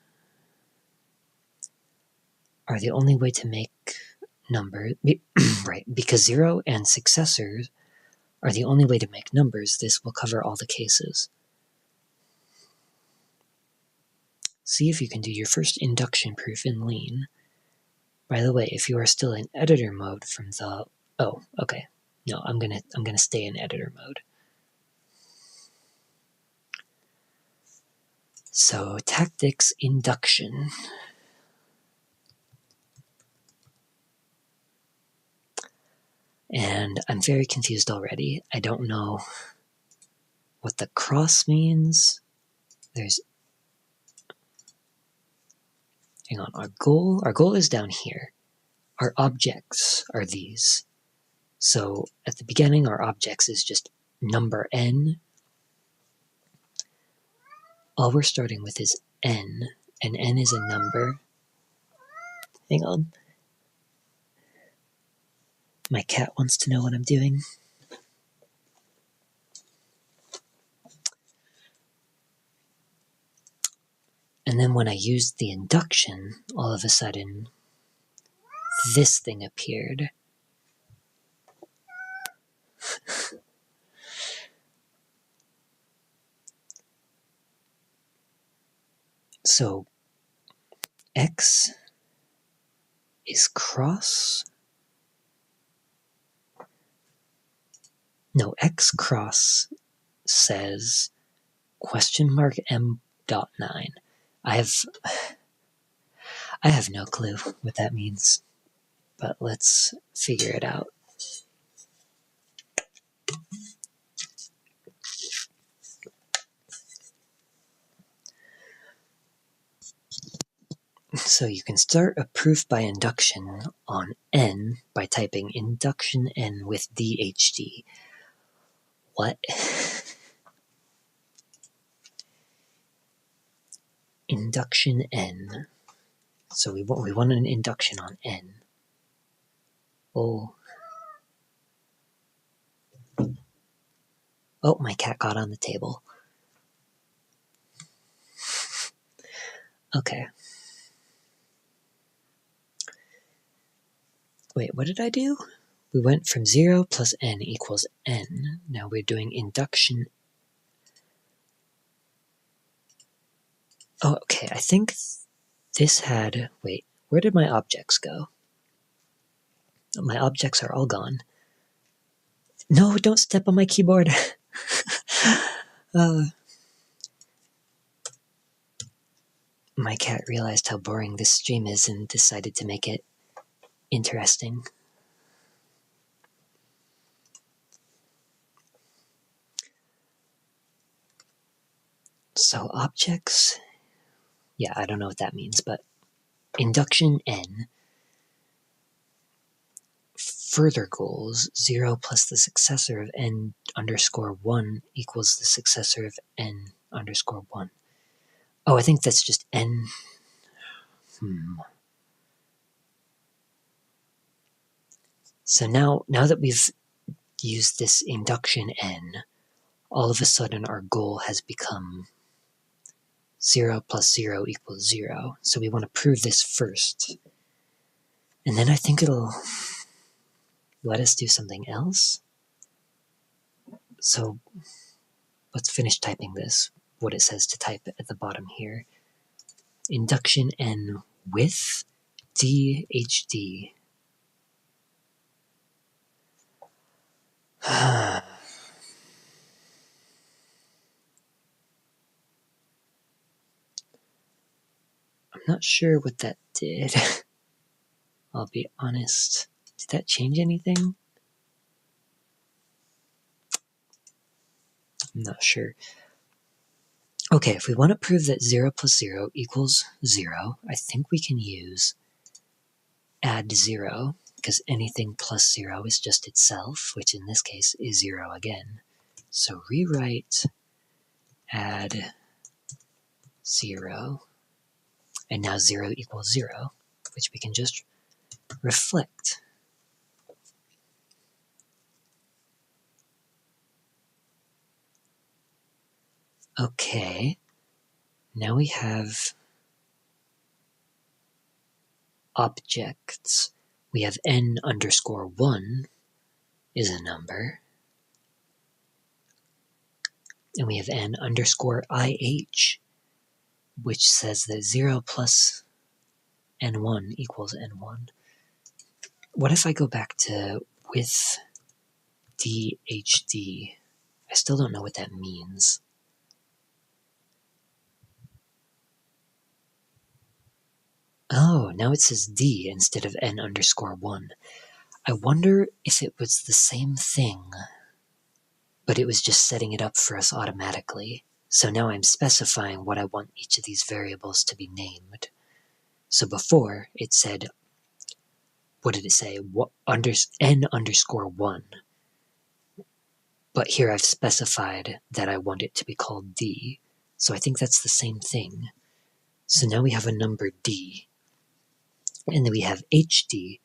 are the only way to make numbers, right, because 0 and successors are the only way to make numbers, this will cover all the cases. See if you can do your first induction proof in Lean. By the way, if you are still in editor mode from the... Oh, okay. No, I'm gonna stay in editor mode. So, tactics induction. And I'm very confused already. I don't know what the cross means. Hang on, our goal is down here. Our objects are these. So at the beginning, our objects is just number n. All we're starting with is n, and n is a number. Hang on. My cat wants to know what I'm doing. And then when I used the induction, all of a sudden, this thing appeared. So, x is cross. No, x cross says $m.9. I have no clue what that means, but let's figure it out. So you can start a proof by induction on n by typing induction n with DHD. What? Induction n. So we want an induction on n. Oh. Oh, my cat got on the table. Okay. Wait, what did I do? We went from 0 plus n equals n. Now we're doing induction. Oh, okay, I think this had... Wait, where did my objects go? My objects are all gone. No, don't step on my keyboard. My cat realized how boring this stream is and decided to make it interesting. So objects, yeah, I don't know what that means, but induction n, further goals, 0 plus the successor of n underscore 1 equals the successor of n underscore 1. Oh, I think that's just n. So now that we've used this induction n, all of a sudden our goal has become 0 plus 0 equals 0. So we want to prove this first. And then I think it'll let us do something else. So let's finish typing this, what it says to type at the bottom here. Induction n with DHD. I'm not sure what that did. I'll be honest. Did that change anything? I'm not sure. Okay, if we want to prove that 0 plus 0 equals 0, I think we can use add 0. because anything plus 0 is just itself, which in this case is 0 again. So rewrite add 0, and now 0 equals 0, which we can just reflect. Okay, now we have objects. We have n underscore 1 is a number, and we have n underscore ih, which says that 0 plus n1 equals n1. What if I go back to with DHD? I still don't know what that means. Oh, now it says D instead of n underscore 1. I wonder if it was the same thing, but it was just setting it up for us automatically. So now I'm specifying what I want each of these variables to be named. So before, it said, what did it say? N underscore 1. But here I've specified that I want it to be called D. So I think that's the same thing. So now we have a number D. And then we have HD,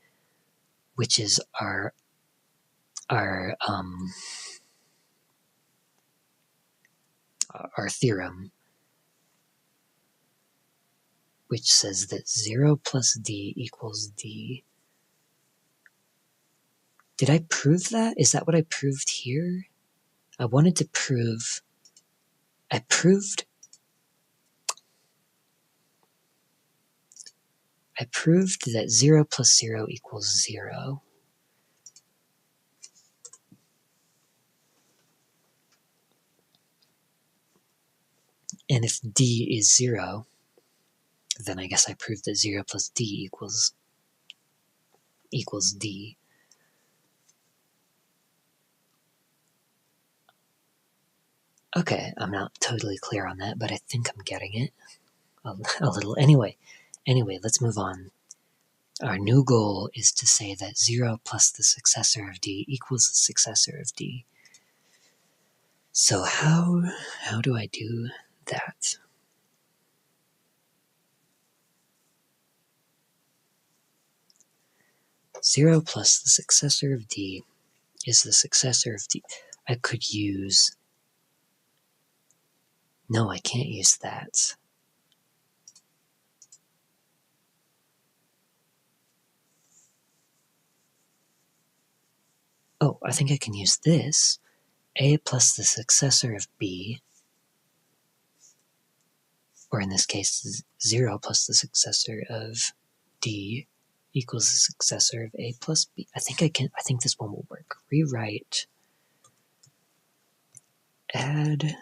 which is our theorem, which says that 0 plus D equals D. Did I prove that? Is that what I proved here? I wanted to prove... I proved that 0 plus 0 equals 0. And if D is 0, then I guess I proved that 0 plus D equals D. Okay, I'm not totally clear on that, but I think I'm getting it a little. Anyway, let's move on. Our new goal is to say that 0 plus the successor of D equals the successor of D. So how do I do that? Zero plus the successor of D is the successor of D. I could use... No, I can't use that. Oh, I think I can use this. A plus the successor of B, or in this case, 0 plus the successor of D equals the successor of A plus B. I think this one will work. Rewrite add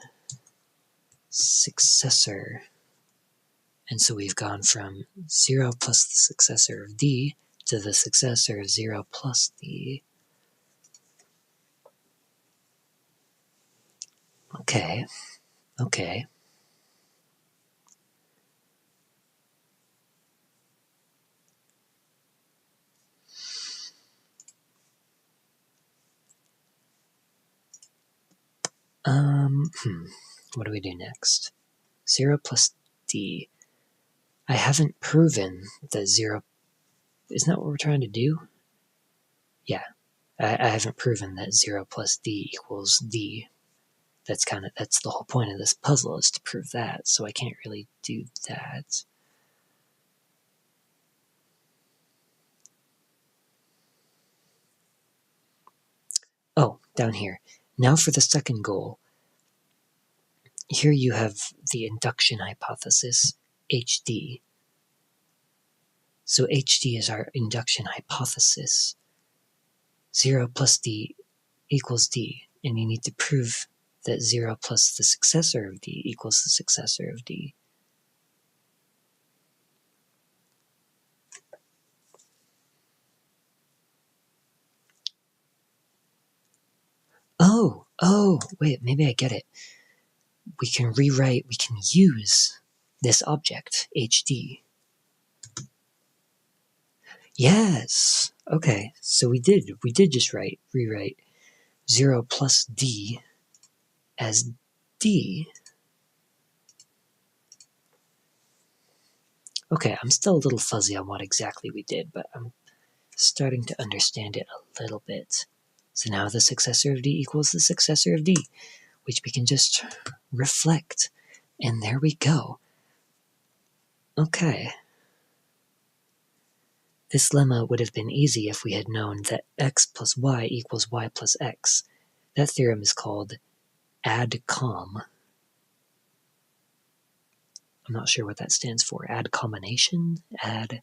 successor. And so we've gone from 0 plus the successor of D to the successor of 0 plus D. Okay. What do we do next? 0 plus D. I haven't proven that 0... Isn't that what we're trying to do? Yeah. I haven't proven that 0 plus D equals D. That's the whole point of this puzzle, is to prove that, so I can't really do that. Oh, down here. Now for the second goal. Here you have the induction hypothesis, HD. So HD is our induction hypothesis. 0 plus D equals D, and you need to prove that 0 plus the successor of D equals the successor of D. Oh, wait, maybe I get it. We can use this object, HD. Yes! Okay, so we did just rewrite 0 plus d as d. Okay, I'm still a little fuzzy on what exactly we did, but I'm starting to understand it a little bit. So now the successor of d equals the successor of d, which we can just reflect. And there we go. Okay. This lemma would have been easy if we had known that x plus y equals y plus x. That theorem is called ADCOM. I'm not sure what that stands for. Add combination? Add...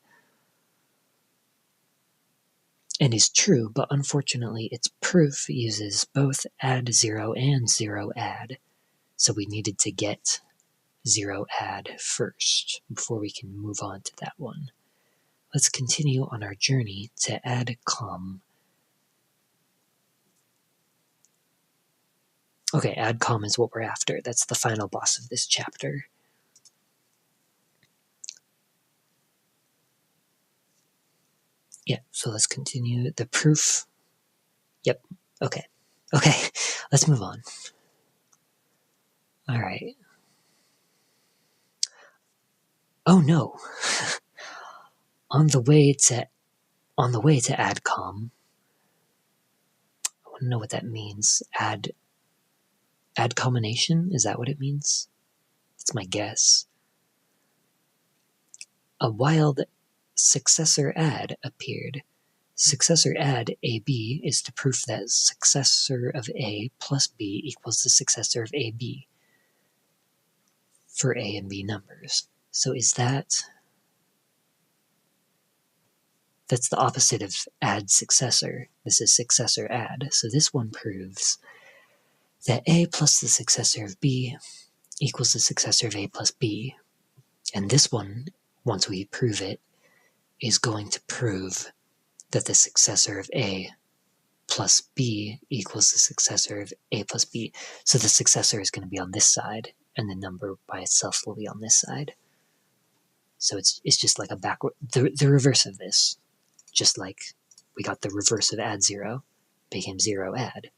And is true, but unfortunately its proof uses both add 0 and 0 add. So we needed to get 0 add first before we can move on to that one. Let's continue on our journey to ADCOM. Okay, ADCOM is what we're after. That's the final boss of this chapter. Yeah, so let's continue. The proof... Yep, okay. Okay, let's move on. Alright. Oh no! on the way to ADCOM, I want to know what that means. Add combination? Is that what it means? That's my guess. A wild successor add appeared. Successor add AB is the proof that successor of A plus B equals the successor of AB for A and B numbers. So is that... That's the opposite of add successor. This is successor add. So this one proves that A plus the successor of B equals the successor of A plus B. And this one, once we prove it, is going to prove that the successor of A plus B equals the successor of A plus B. So the successor is going to be on this side, and the number by itself will be on this side. So it's just like a backward... The reverse of this. Just like we got the reverse of add 0, became 0 add.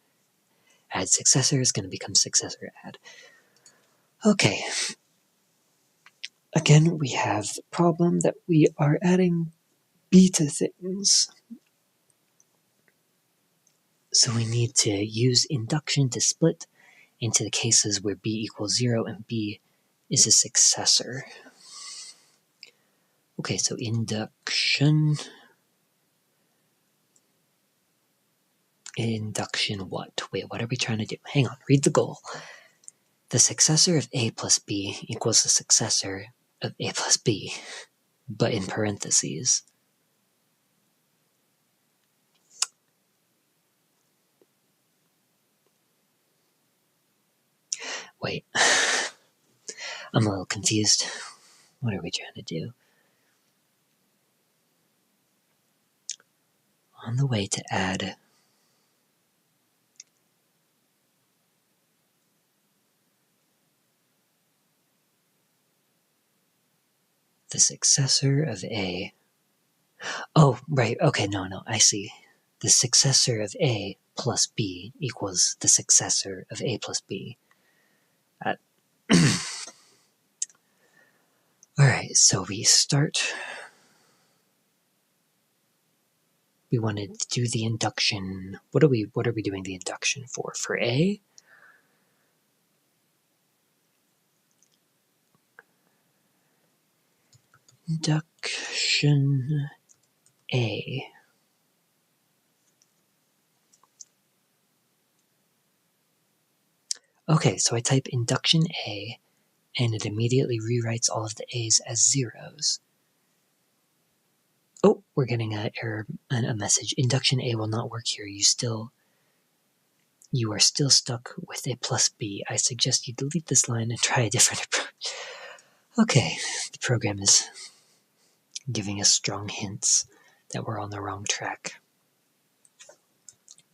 Add successor is going to become successor add. Okay. Again, we have the problem that we are adding b to things. So we need to use induction to split into the cases where b equals 0 and b is a successor. Okay, so induction... Induction what? Wait, what are we trying to do? Hang on, read the goal. The successor of a plus b equals the successor of a plus b, but in parentheses. Wait, I'm a little confused. What are we trying to do? On the way to add... the successor of A... Oh, right, okay, no, I see. The successor of A plus B equals the successor of A plus B. Alright, so we start... We wanted to do the induction... What are we doing the induction for? For A? Induction A. Okay, so I type induction A, and it immediately rewrites all of the A's as zeros. Oh, we're getting an error, a message. Induction A will not work here. You are still stuck with A plus B. I suggest you delete this line and try a different approach. Okay, the program is giving us strong hints that we're on the wrong track.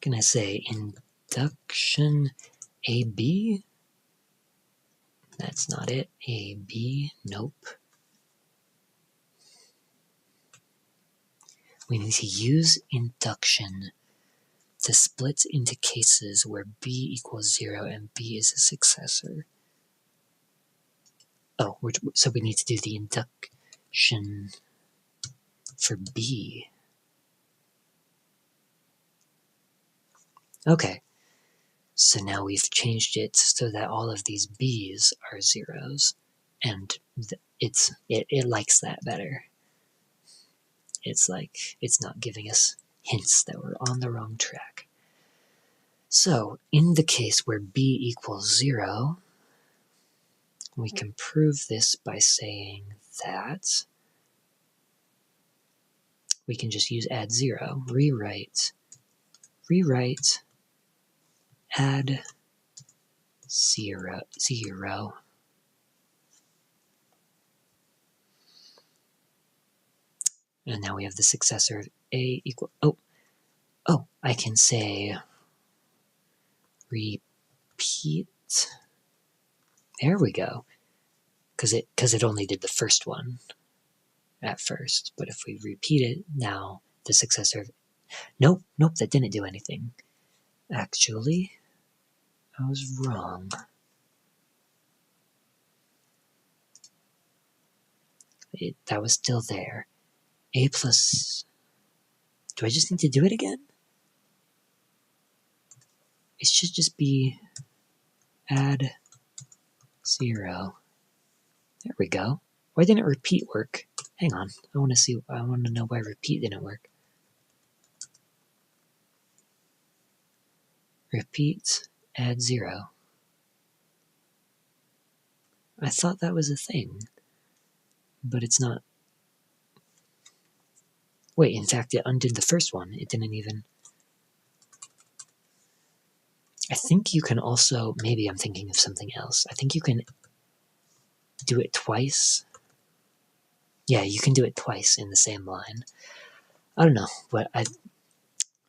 Can I say induction AB? That's not it. AB, nope. We need to use induction to split into cases where b equals 0 and b is a successor. Oh, so we need to do the induction for b. Okay, so now we've changed it so that all of these b's are zeros, and it likes that better. It's like it's not giving us hints that we're on the wrong track. So, in the case where b equals 0, we can prove this by saying that we can just use add 0, rewrite, add 0. And now we have the successor of a equal, oh, I can say repeat. There we go. Because it only did the first one at first. But if we repeat it, now the successor of... Nope, that didn't do anything. Actually, I was wrong. That was still there. A plus... Do I just need to do it again? It should just be add 0. There we go. Why didn't repeat work? Hang on. I want to know why repeat didn't work. Repeat, add 0. I thought that was a thing, but it's not. Wait, in fact, it undid the first one. It didn't even... I think you can also... Maybe I'm thinking of something else. I think you can do it twice. Yeah, you can do it twice in the same line. I don't know, but I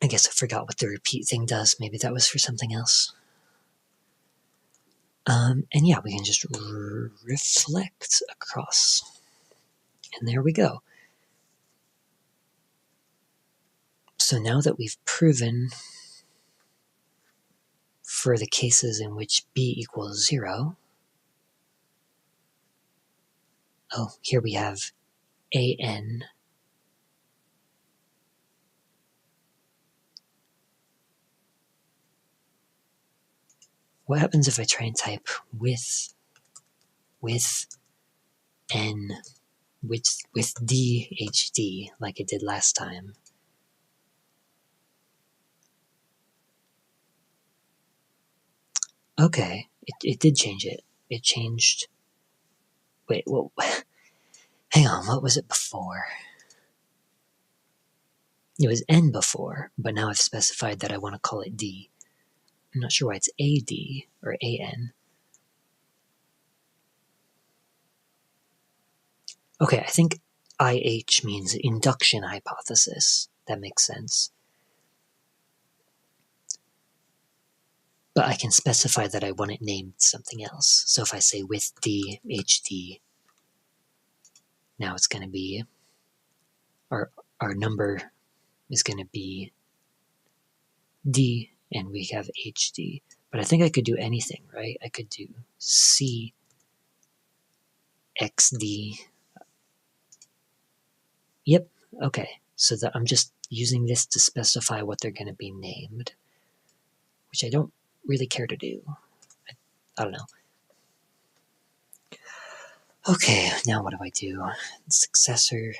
guess I forgot what the repeat thing does. Maybe that was for something else. And yeah, we can just reflect across. And there we go. So now that we've proven for the cases in which b equals 0, oh, here we have an. What happens if I try and type with n, with DHD, like it did last time? Okay, it did change it. It changed... Wait, well, hang on, what was it before? It was n before, but now I've specified that I want to call it d. I'm not sure why it's AD or AN. Okay, I think IH means induction hypothesis. That makes sense. But I can specify that I want it named something else. So if I say with DHD, now it's going to be... Our number is going to be D, and we have HD. But I think I could do anything, right? I could do C, XD. Yep, okay. So that I'm just using this to specify what they're going to be named, which I don't really care to do. I don't know. Okay, now what do I do? The successor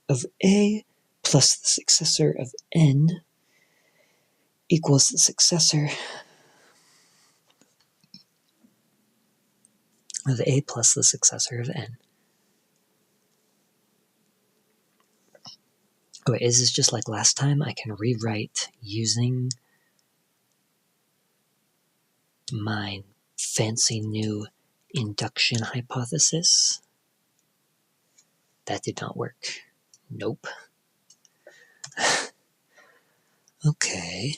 of A plus the successor of N equals the successor of A plus the successor of N. Oh, wait, is this just like last time? I can rewrite using my fancy new induction hypothesis? That did not work. Nope. Okay.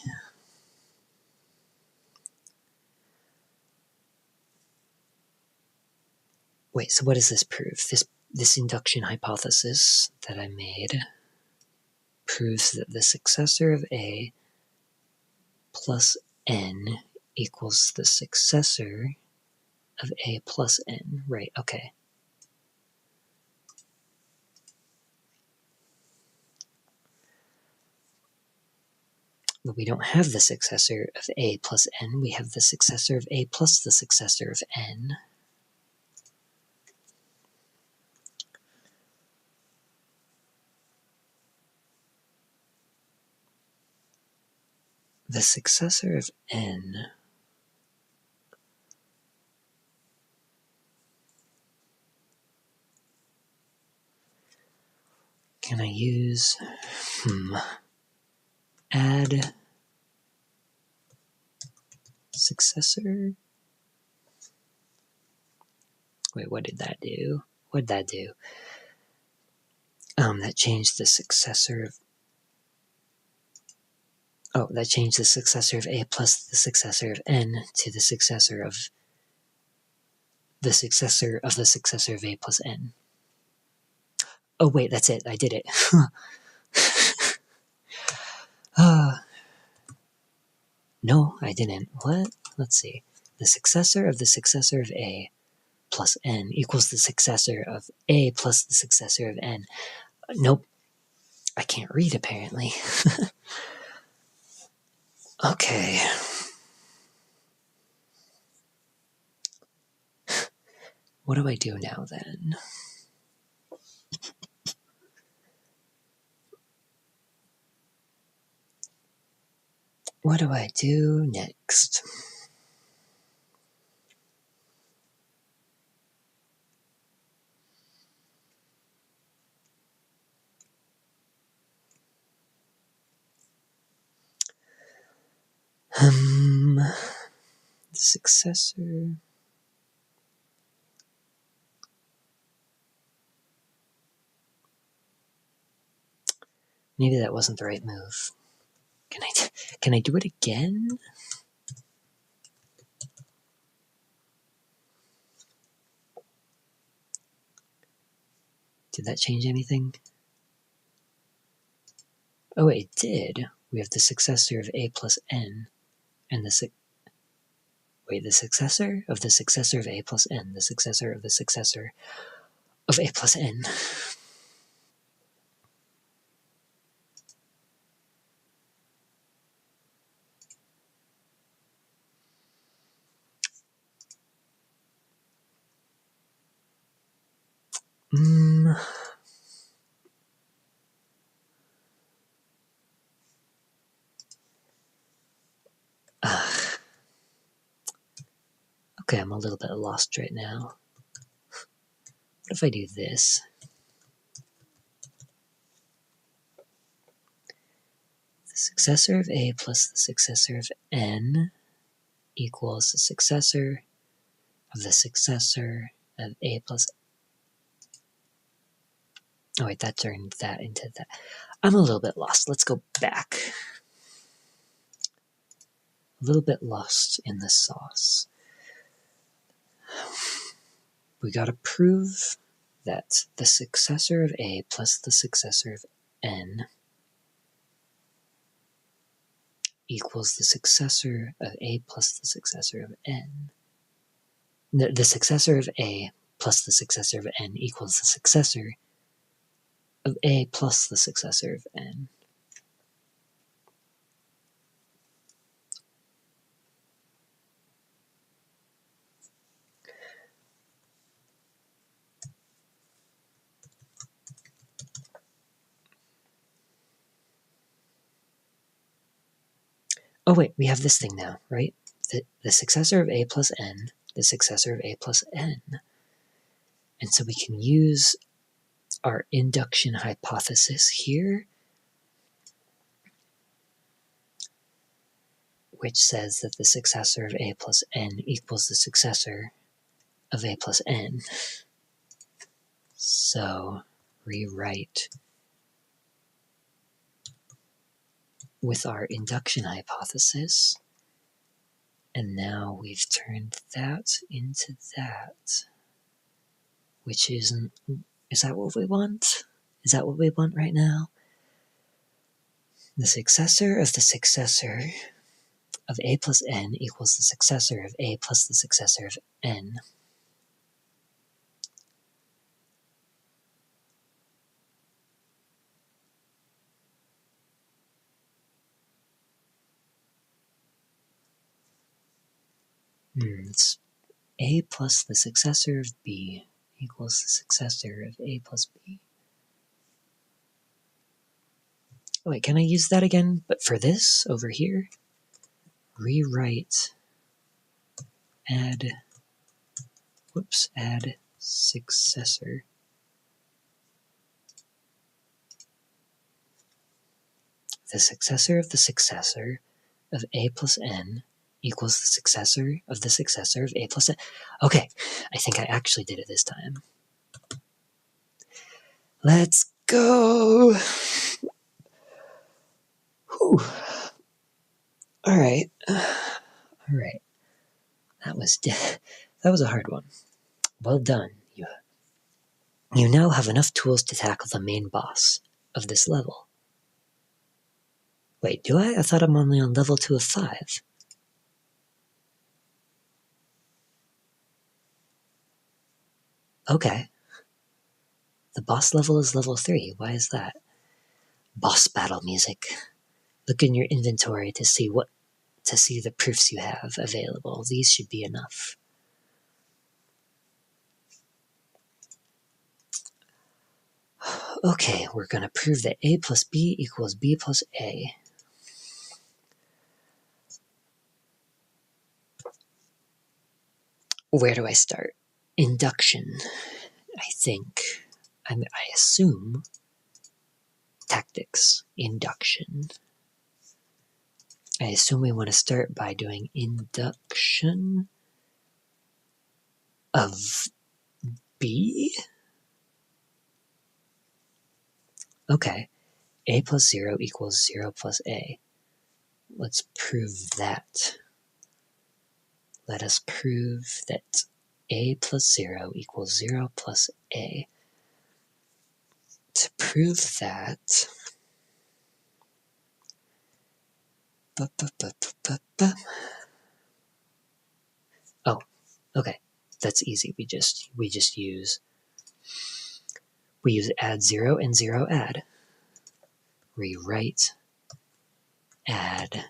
Wait, so what does this prove? This induction hypothesis that I made proves that the successor of A plus n equals the successor of A plus n. Right, okay. But we don't have the successor of A plus n. We have the successor of A plus the successor of n. The successor of n can I use add successor? Wait, what did that do? What did that do? That changed the successor of... Oh, that changed the successor of A plus the successor of n to the successor of the successor of the successor of A plus n. Oh wait, that's it. I did it. No, I didn't. What? Let's see. The successor of the successor of A plus n equals the successor of A plus the successor of n. Nope. I can't read, apparently. Okay. What do I do now, then? What do I do next? The successor... Maybe that wasn't the right move. Can I do it again? Did that change anything? Oh, it did. We have the successor of A plus n, and the successor of the successor of A plus n, the successor of the successor of A plus n. Okay, I'm a little bit lost right now. What if I do this? The successor of A plus the successor of n equals the successor of the successor of A plus... Oh wait, that turned that into that. I'm a little bit lost. Let's go back. A little bit lost in the sauce. We gotta prove that the successor of A plus the successor of n equals the successor of A plus the successor of n. The successor of A plus the successor of n equals the successor of A plus the successor of n. Oh wait, we have this thing now, right? The successor of A plus n, the successor of A plus n. And so we can use our induction hypothesis here, which says that the successor of A plus n equals the successor of A plus n. So rewrite with our induction hypothesis, and now we've turned that into that, which isn't... Is that what we want? Is that what we want right now? The successor of the successor of a plus n equals the successor of a plus the successor of n. It's a plus the successor of b equals the successor of a plus b. Oh, wait, can I use that again? But for this over here, rewrite, add successor. The successor of the successor of a plus n equals the successor of the successor of a plus n. Okay, I think I actually did it this time. Let's go! Whew. All right. That was a hard one. Well done. You now have enough tools to tackle the main boss of this level. Wait, do I? I thought I'm only on level 2 of 5. Okay. The boss level is level 3. Why is that? Boss battle music. Look in your inventory to see the proofs you have available. These should be enough. Okay, we're going to prove that a plus b equals b plus a. Where do I start? Induction. I assume tactics. Induction. I assume we want to start by doing induction of b? Okay. A plus 0 equals 0 plus a. Let's prove that. Let us prove that a plus 0 equals 0 plus a. To prove that... Oh, okay. That's easy. We just use add 0 and 0 add. Rewrite add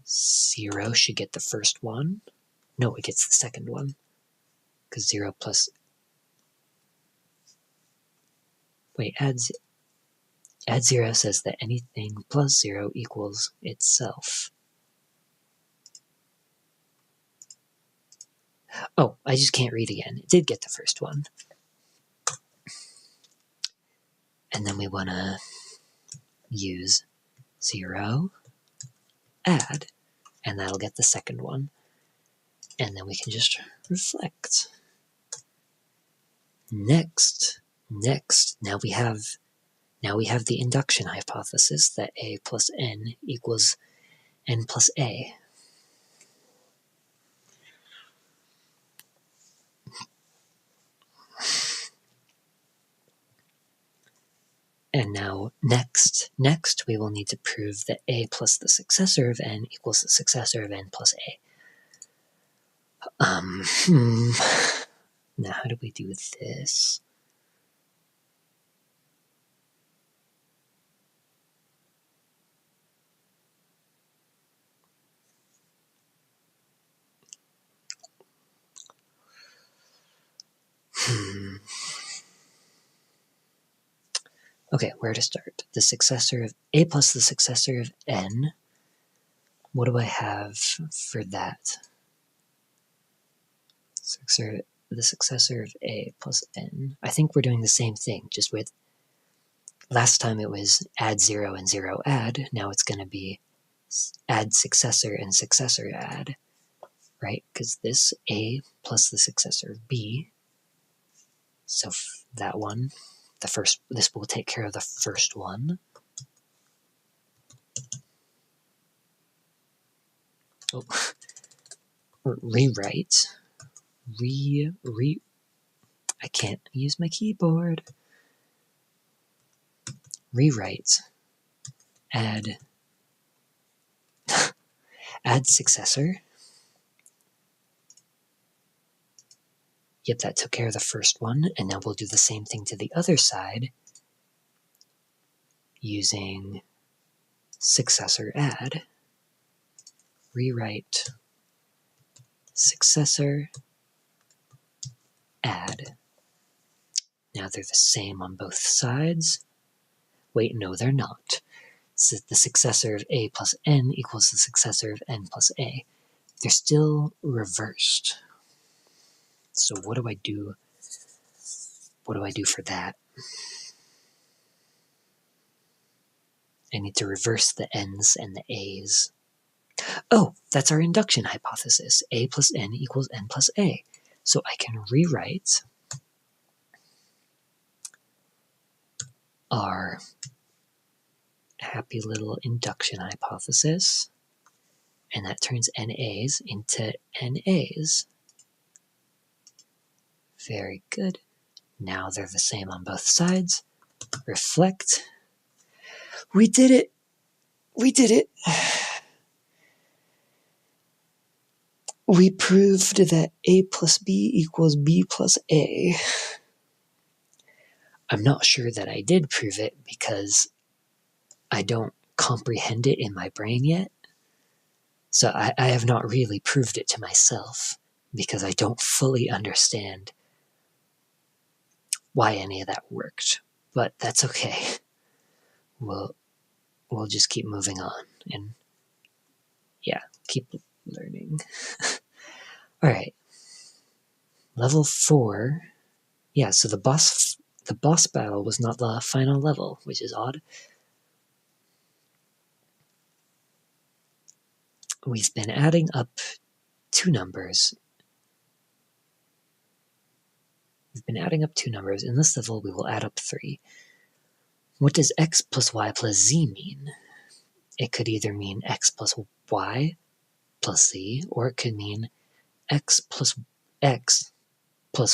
0 should get the first one. No, it gets the second one. Because 0 plus... Wait, add 0 says that anything plus 0 equals itself. Oh, I just can't read again. It did get the first one. And then we want to use 0, add, and that'll get the second one. And then we can just reflect. Next, now we have the induction hypothesis that a plus n equals n plus a. And now, next, we will need to prove that a plus the successor of n equals the successor of n plus a. Now, how do we do this? Okay, where to start? The successor of a plus the successor of n. What do I have for that? The successor of a plus n. I think we're doing the same thing, just with... Last time it was add 0 and 0 add. Now it's going to be add successor and successor add. Right? Because this a plus the successor of b. So that one. This will take care of the first one. Oh. Rewrite. I can't use my keyboard. Rewrite add add successor. Yep, that took care of the first one, and now we'll do the same thing to the other side using successor add. Rewrite successor add. Now they're the same on both sides. Wait, no, they're not. So the successor of a plus n equals the successor of n plus a. They're still reversed. So what do I do? What do I do for that? I need to reverse the n's and the a's. Oh, that's our induction hypothesis. A plus n equals n plus a. So I can rewrite our happy little induction hypothesis, and that turns NA's into NA's. Very good. Now they're the same on both sides. Reflect. We did it! We did it! We proved that A plus B equals B plus A. I'm not sure that I did prove it because I don't comprehend it in my brain yet. So I have not really proved it to myself because I don't fully understand why any of that worked. But that's okay. We'll just keep moving on and yeah, keep learning. Alright. Level 4. Yeah, so the boss battle was not the final level, which is odd. We've been adding up 2 numbers. We've been adding up 2 numbers. In this level, we will add up 3. What does x plus y plus z mean? It could either mean x plus y plus z, or it could mean x plus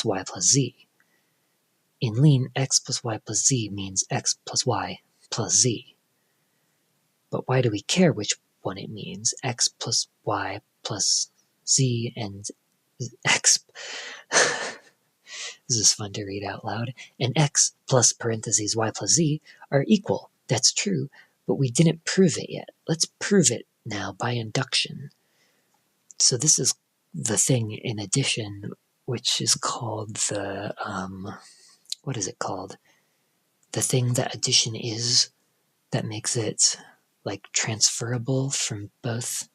y plus z. In Lean, x plus y plus z means x plus y plus z. But why do we care which one it means? X plus y plus z and x... This is fun to read out loud. And x plus parentheses y plus z are equal. That's true, but we didn't prove it yet. Let's prove it now by induction. So this is the thing in addition, which is called the... what is it called? The thing that addition is that makes it like transferable from both.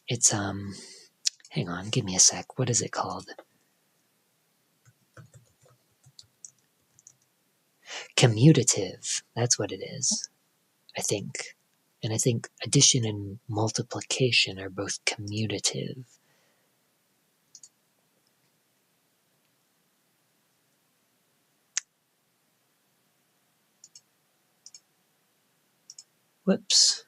It's hang on, give me a sec. What is it called? Commutative. That's what it is, I think. And I think addition and multiplication are both commutative. Whoops.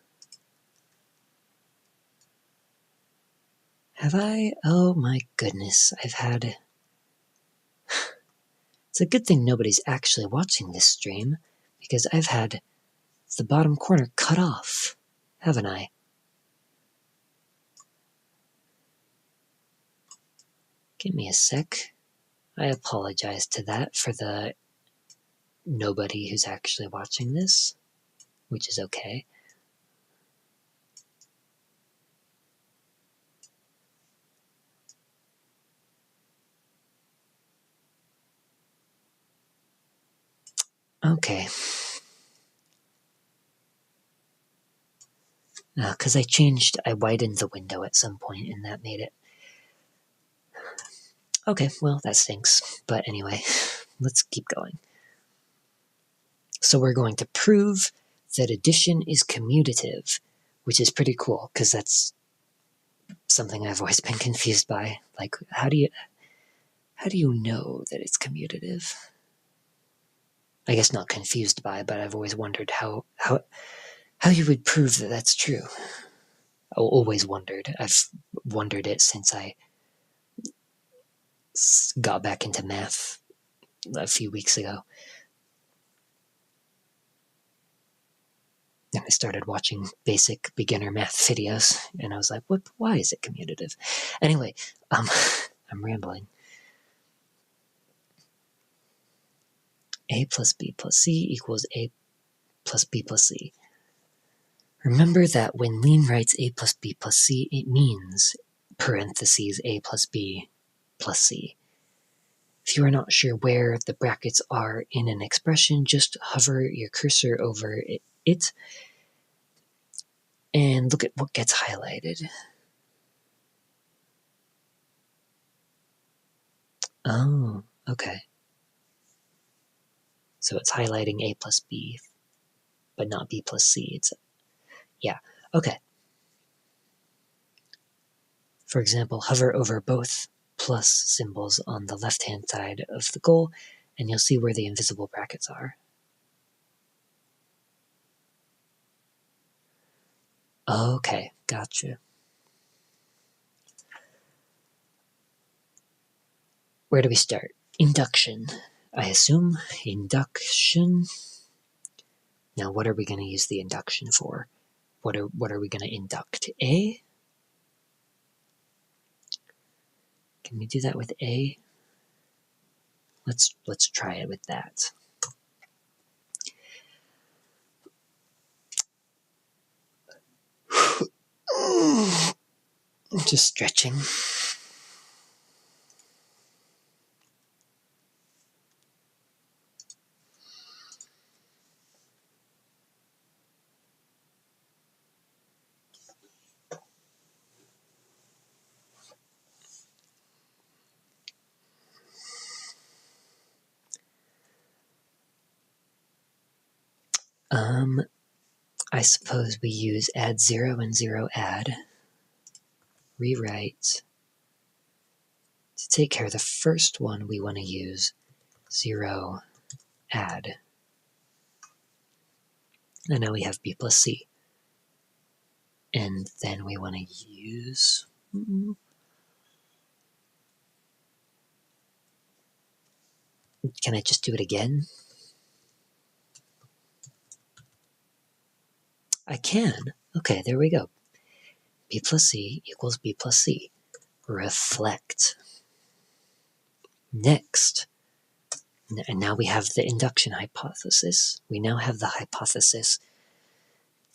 Have I? Oh my goodness, I've had... It's a good thing nobody's actually watching this stream, because I've had the bottom corner cut off, haven't I? Give me a sec. I apologize to that for the nobody who's actually watching this, which is okay. Okay. Because I widened the window at some point, and that made it... Okay, well, that stinks. But anyway, let's keep going. So we're going to prove that addition is commutative, which is pretty cool, because that's something I've always been confused by. Like, how do you know that it's commutative? I guess not confused by, but I've always wondered how you would prove that that's true. I always wondered. I've wondered it since I got back into math a few weeks ago. And I started watching basic beginner math videos, and I was like, "What? Why is it commutative?" Anyway, I'm rambling. A plus B plus C equals A plus B plus C. Remember that when Lean writes A plus B plus C, it means parentheses A plus B plus C. If you are not sure where the brackets are in an expression, just hover your cursor over it and look at what gets highlighted. Oh, okay. So it's highlighting A plus B, but not B plus C. Yeah, okay. For example, hover over both plus symbols on the left-hand side of the goal, and you'll see where the invisible brackets are. Okay, gotcha. Where do we start? Induction. I assume induction. Now, what are we going to use the induction for? What are we going to induct? A? Can we do that with A? Let's try it with that. Just stretching. I suppose we use add 0 and 0 add. Rewrite. To take care of the first one, we want to use 0 add. And now we have B plus C. And then we want to use... Can I just do it again? I can. Okay, there we go. B plus C equals B plus C. Reflect. Next. And now we have the induction hypothesis. We now have the hypothesis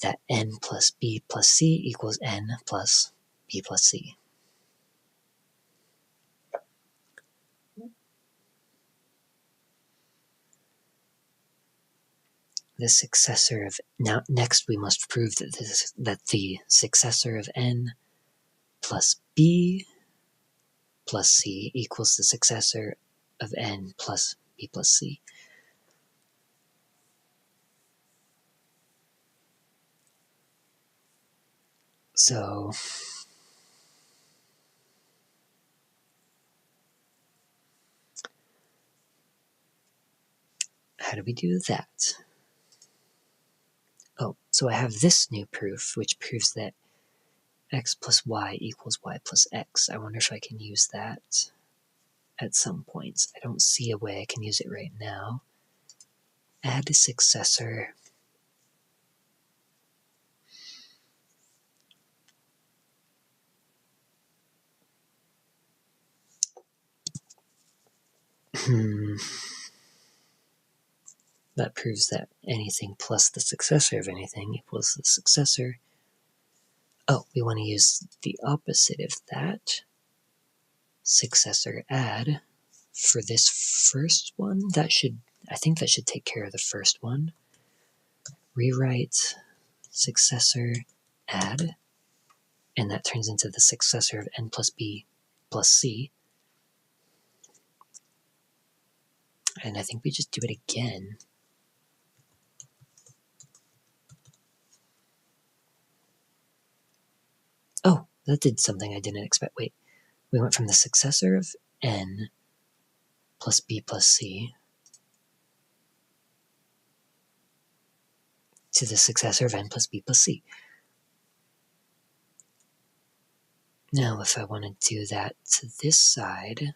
that n plus B plus C equals n plus B plus C. The successor of... Now, next we must prove that the successor of n plus B plus C equals the successor of n plus B plus C. So... how do we do that? Oh, so I have this new proof, which proves that x plus y equals y plus x. I wonder if I can use that at some points. I don't see a way I can use it right now. Add a successor. That proves that anything plus the successor of anything equals the successor. Oh, we want to use the opposite of that. Successor add. For this first one, I think that should take care of the first one. Rewrite successor add, and that turns into the successor of n plus b plus c. And I think we just do it again. Oh, that did something I didn't expect. Wait, we went from the successor of n plus b plus c to the successor of n plus b plus c. Now, if I want to do that to this side,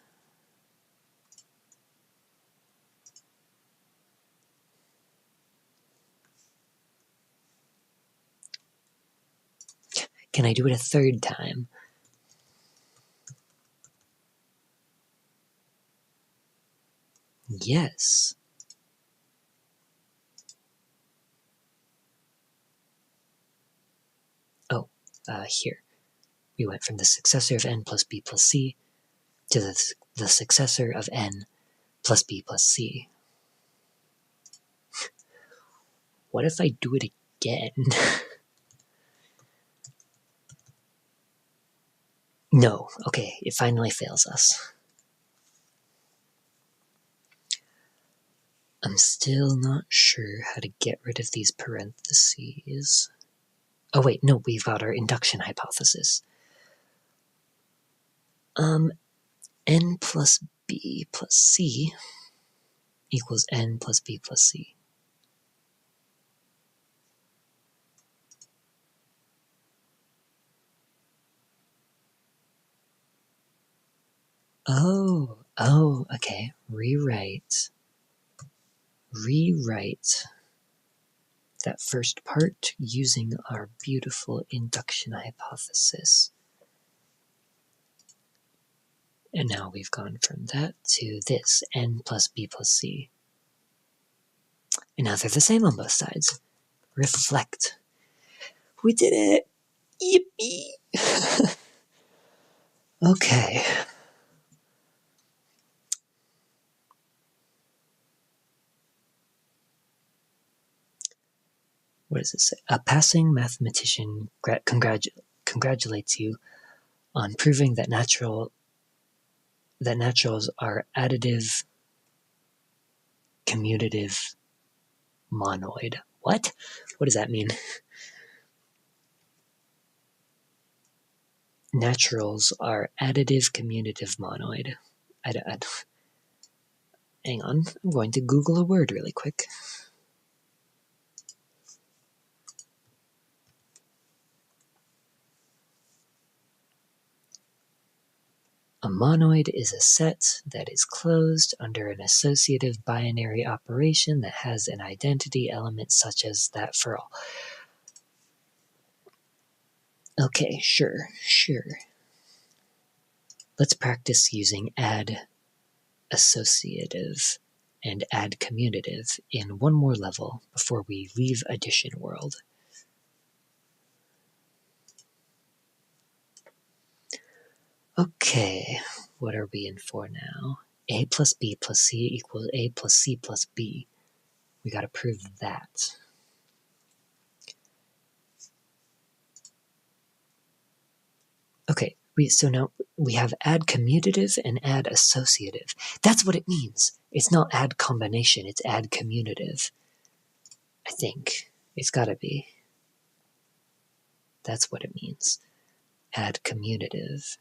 Can I do it a third time? Yes. Oh, here. We went from the successor of n plus b plus c to the successor of n plus b plus c. What if I do it again? No. Okay, it finally fails us. I'm still not sure how to get rid of these parentheses. Oh wait, no, we've got our induction hypothesis. N plus b plus c equals n plus b plus c. Oh, okay. Rewrite that first part using our beautiful induction hypothesis. And now we've gone from that to this, n plus b plus c. And now they're the same on both sides. Reflect. We did it! Yippee! Okay. What does it say? A passing mathematician congratulates you on proving that naturals are additive, commutative, monoid. What? What does that mean? Naturals are additive, commutative, monoid. Hang on, I'm going to Google a word really quick. A monoid is a set that is closed under an associative binary operation that has an identity element such as that for all. Okay, sure. Let's practice using add associative and add commutative in one more level before we leave addition world. Okay, what are we in for now? A plus B plus C equals A plus C plus B. We gotta prove that. Okay, so now we have add commutative and add associative. That's what it means. It's not add combination, it's add commutative. I think. It's gotta be. That's what it means. Add commutative.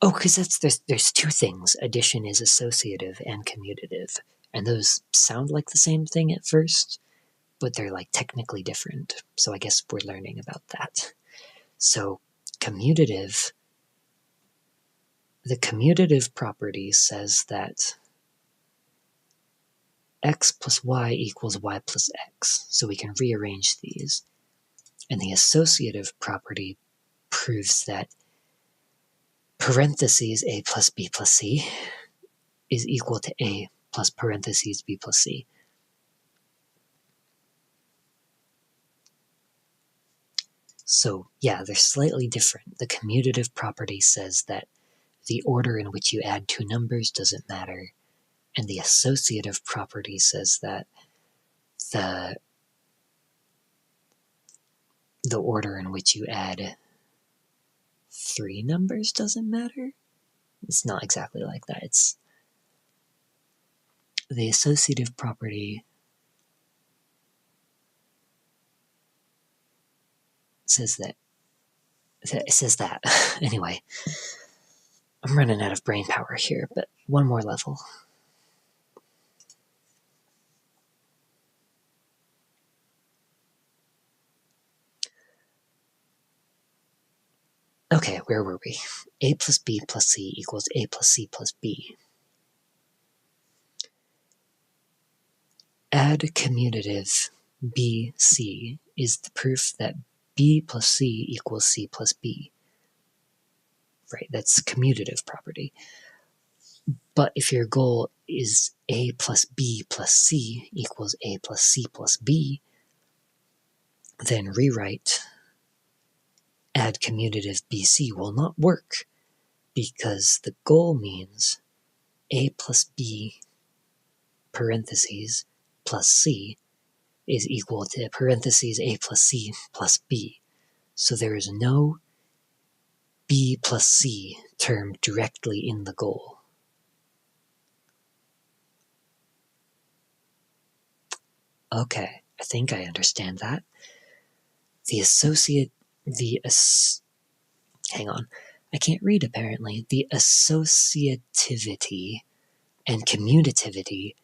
Oh, because there's two things. Addition is associative and commutative. And those sound like the same thing at first, but they're like technically different. So I guess we're learning about that. So commutative, the commutative property says that x plus y equals y plus x. So we can rearrange these. And the associative property proves that parentheses a plus b plus c is equal to a plus parentheses b plus c. So yeah, they're slightly different. The commutative property says that the order in which you add two numbers doesn't matter, and the associative property says that the order in which you add three numbers doesn't matter. It's not exactly like that. It's the associative property says that. It says that. Anyway, I'm running out of brain power here, but one more level. Okay, where were we? A plus B plus C equals A plus C plus B. Add commutative BC is the proof that B plus C equals C plus B. Right, that's commutative property. But if your goal is A plus B plus C equals A plus C plus B, then rewrite add commutative BC will not work, because the goal means A plus B parentheses plus C is equal to parentheses A plus C plus B. So there is no B plus C term directly in the goal. Okay, I think I understand that. Hang on, I can't read apparently. The associativity and commutativity.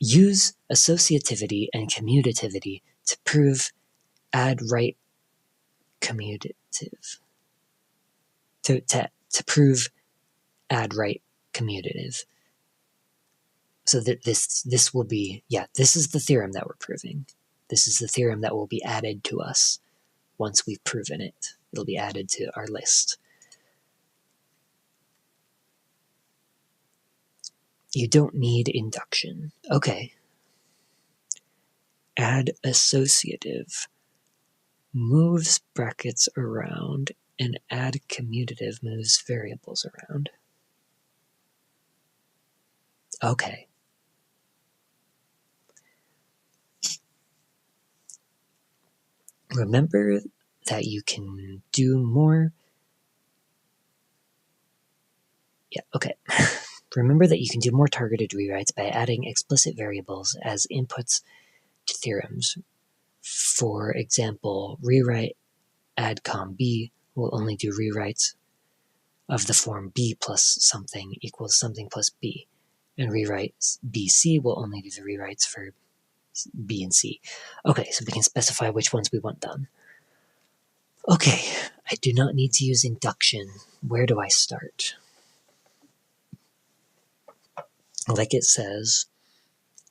Use associativity and commutativity to prove add right commutative. To prove add right commutative. So that this will be, this is the theorem that we're proving. This is the theorem that will be added to us once we've proven it. It'll be added to our list. You don't need induction. Okay. Add associative moves brackets around, and add commutative moves variables around. Okay. Remember that you can do more. Remember that you can do more targeted rewrites by adding explicit variables as inputs to theorems. For example, rewrite add com B will only do rewrites of the form B plus something equals something plus B, and rewrite BC will only do the rewrites for B and C. Okay, so we can specify which ones we want done. Okay, I do not need to use induction. Where do I start? Like it says,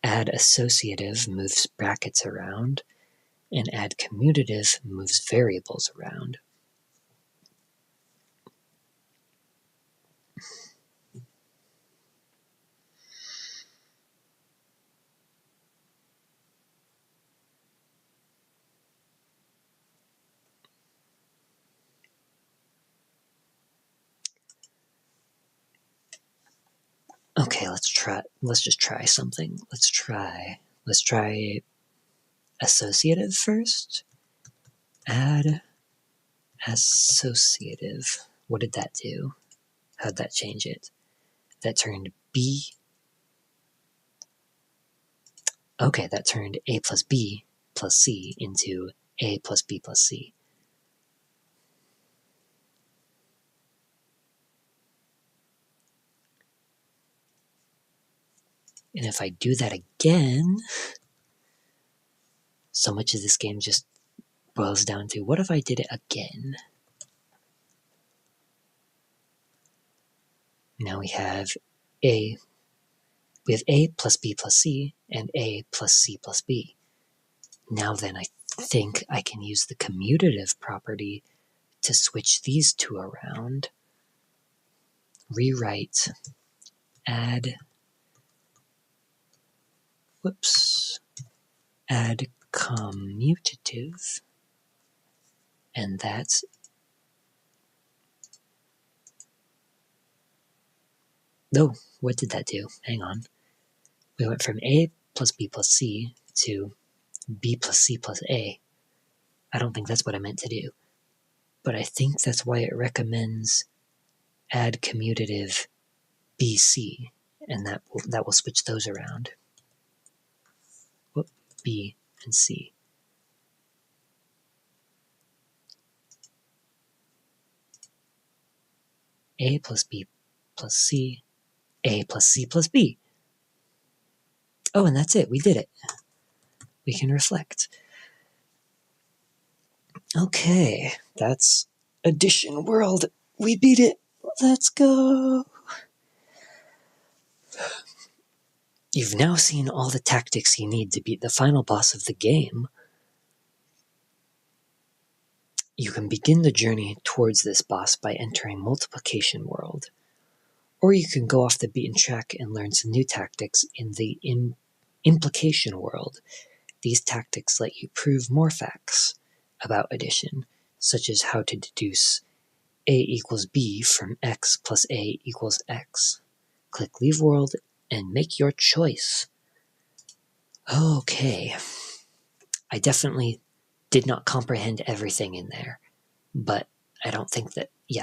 add associative moves brackets around, and add commutative moves variables around. Okay, let's just try something. Let's try associative first. Add associative. What did that do? How'd that change it? That turned B. Okay, that turned A plus B plus C into A plus B plus C. And if I do that again, so much of this game just boils down to, what if I did it again? Now we have A plus B plus C and A plus C plus B. Now then, I think I can use the commutative property to switch these two around. Rewrite add commutative, and that's what did that do? Hang on. We went from A plus B plus C to B plus C plus A. I don't think that's what I meant to do. But I think that's why it recommends add commutative BC, and that will switch those around. B and C. A plus B plus C, A plus C plus B. Oh, and that's it. We did it. We can reflect. Okay, that's Addition World. We beat it. Let's go. You've now seen all the tactics you need to beat the final boss of the game. You can begin the journey towards this boss by entering Multiplication World, or you can go off the beaten track and learn some new tactics in the Implication World. These tactics let you prove more facts about addition, such as how to deduce A equals B from X plus A equals X. Click Leave World and make your choice. Okay. I definitely did not comprehend everything in there, but I don't think that, you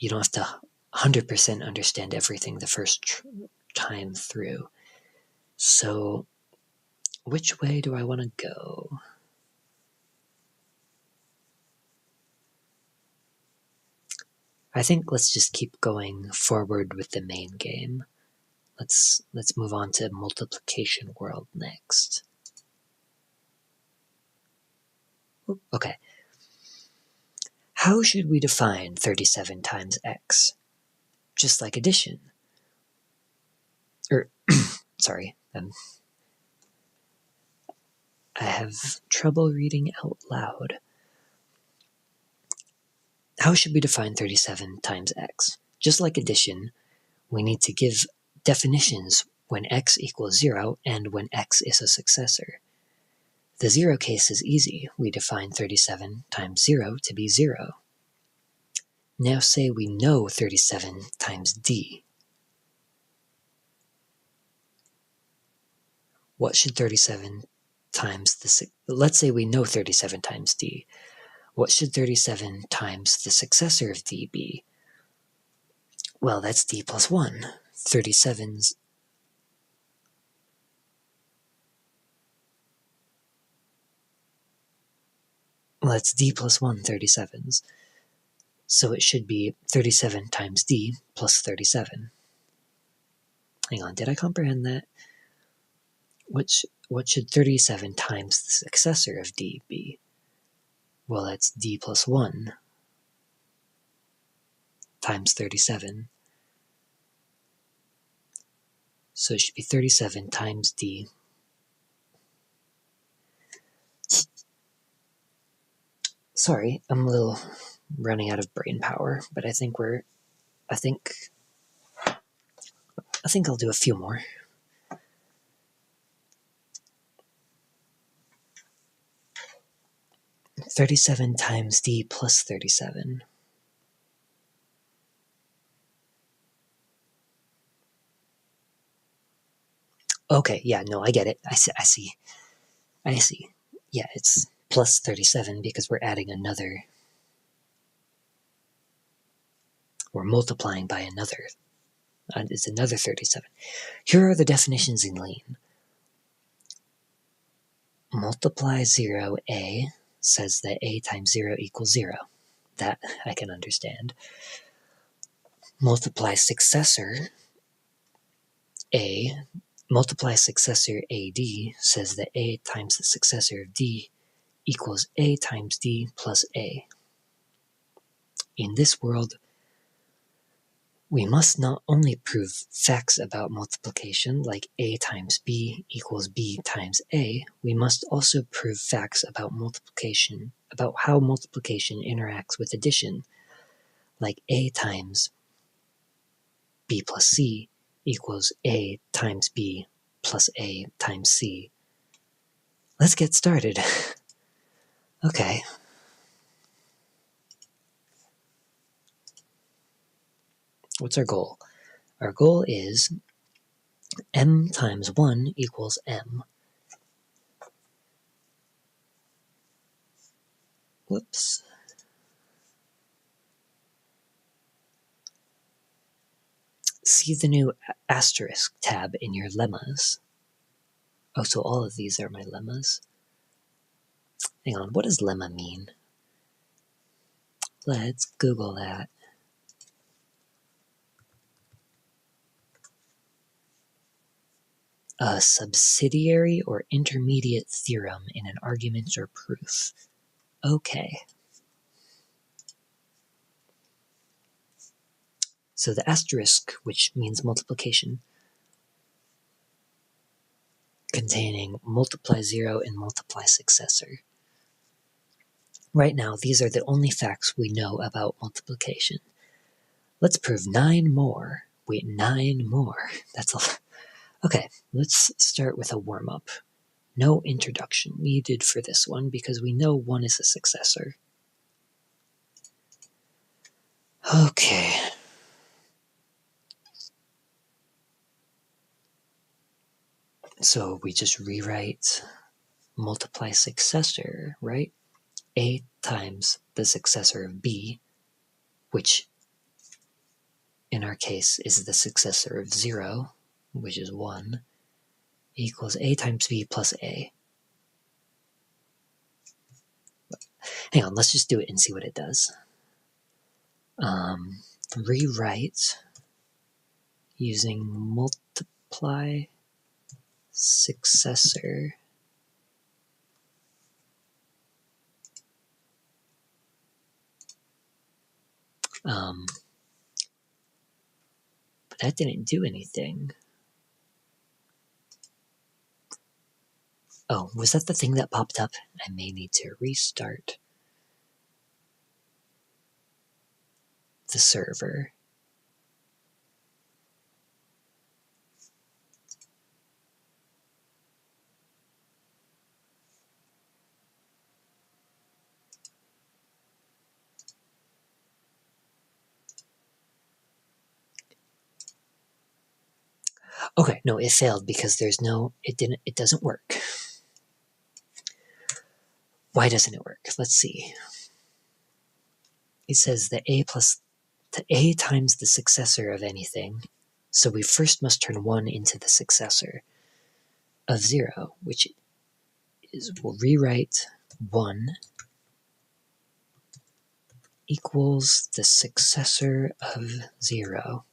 don't have to 100% understand everything the first time through. So, which way do I want to go? I think let's just keep going forward with the main game. Let's move on to Multiplication World next. Okay. How should we define 37 times x? Just like addition. Sorry. I have trouble reading out loud. How should we define 37 times x? Just like addition, we need to give definitions when x equals 0 and when x is a successor. The 0 case is easy. We define 37 times 0 to be 0. Now say we know 37 times d. What should 37 times the... Let's say we know 37 times d. What should 37 times the successor of d be? Well, that's d plus 1. 37's... Well, that's d plus 1 37's. So it should be 37 times d plus 37. Hang on, did I comprehend that? What should 37 times the successor of d be? Well, that's d plus 1 times 37. So it should be 37 times d. Sorry, I'm a little running out of brain power, but I think I'll do a few more. $37 times d plus 37. Okay, yeah, no, I get it. I see. Yeah, it's plus 37 because we're adding another. We're multiplying by another. It's another 37. Here are the definitions in Lean. Multiply 0, a says that a times 0 equals 0. That I can understand. Multiply successor a. Multiply successor ad says that a times the successor of d equals a times d plus a. In this world, we must not only prove facts about multiplication, like a times b equals b times a, we must also prove facts about multiplication, about how multiplication interacts with addition, like a times b plus c equals a times b plus a times c. Let's get started. Okay. What's our goal? Our goal is m times 1 equals m. Whoops. See the new asterisk tab in your lemmas. Oh, so all of these are my lemmas? Hang on, what does lemma mean? Let's Google that. A subsidiary or intermediate theorem in an argument or proof. Okay. So the asterisk, which means multiplication, containing multiply 0 and multiply successor. Right now, these are the only facts we know about multiplication. Let's prove 9 more. Wait, 9 more. That's a... Okay, let's start with a warm-up. No introduction needed for this one because we know 1 is a successor. Okay. So we just rewrite multiply successor, right? A times the successor of B, which in our case is the successor of 0, which is 1, equals A times B plus A. Hang on, let's just do it and see what it does. Rewrite using multiply successor. But that didn't do anything. Oh, was that the thing that popped up? I may need to restart the server. Okay, no, it failed because it doesn't work. Why doesn't it work? Let's see. It says that A times the successor of anything. So we first must turn 1 into the successor of 0, which is, we'll rewrite 1 equals the successor of 0.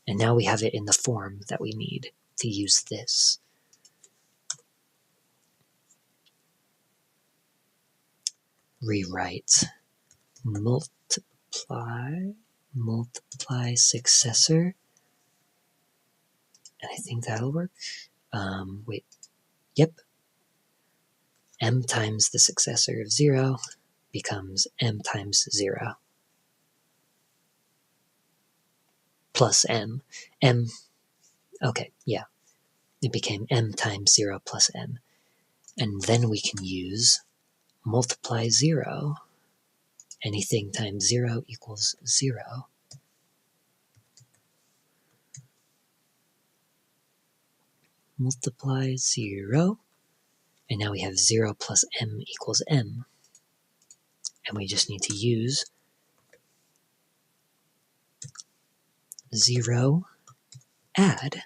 And now we have it in the form that we need to use this. Rewrite multiply successor. And I think that'll work. Wait, yep. M times the successor of 0 becomes M times 0. Plus M. Okay, yeah. It became M times 0 plus M. And then we can use multiply 0. Anything times 0 equals 0. Multiply 0. And now we have 0 plus M equals M. And we just need to use 0 add.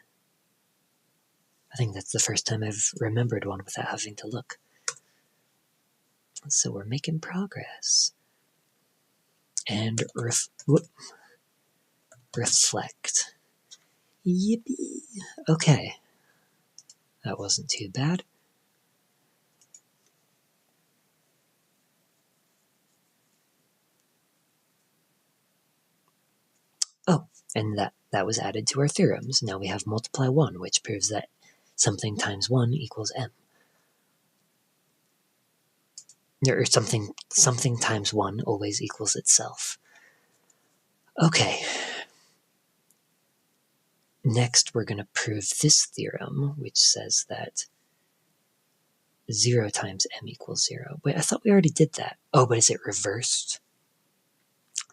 I think that's the first time I've remembered one without having to look. So we're making progress. And reflect. Yippee! Okay. That wasn't too bad. Oh, and that was added to our theorems. Now we have multiply 1, which proves that something times 1 equals M. Or something times 1 always equals itself. Okay. Next, we're going to prove this theorem, which says that 0 times M equals 0. Wait, I thought we already did that. Oh, but is it reversed?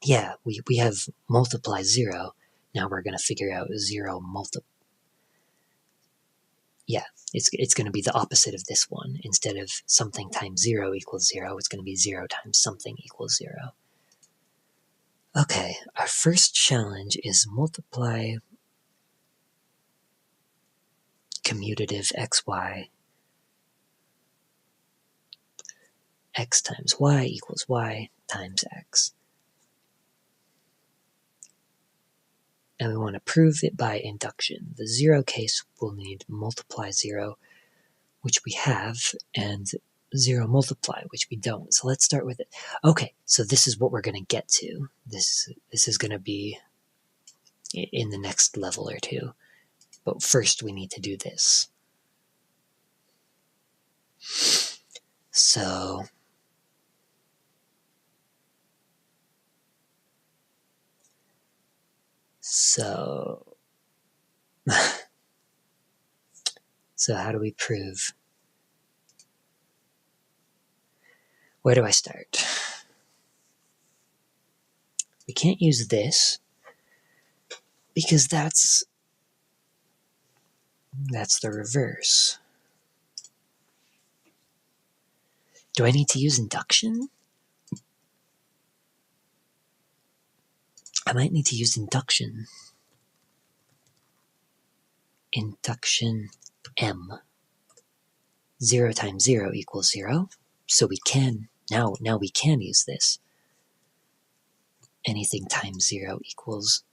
Yeah, we have multiply 0. Now we're going to figure out 0 multiply. Yeah, it's going to be the opposite of this one. Instead of something times 0 equals 0, it's going to be 0 times something equals 0. Okay, our first challenge is multiply commutative xy. X times y equals y times x. And we want to prove it by induction. The 0 case will need multiply 0, which we have, and 0 multiply, which we don't. So let's start with it. Okay, so this is what we're going to get to. This is going to be in the next level or two. But first we need to do this. So so how do we prove? Where do I start? We can't use this because that's the reverse. Do I need to use induction? I might need to use induction. Induction M. 0 times 0 equals 0. So we can, now we can use this. Anything times 0 equals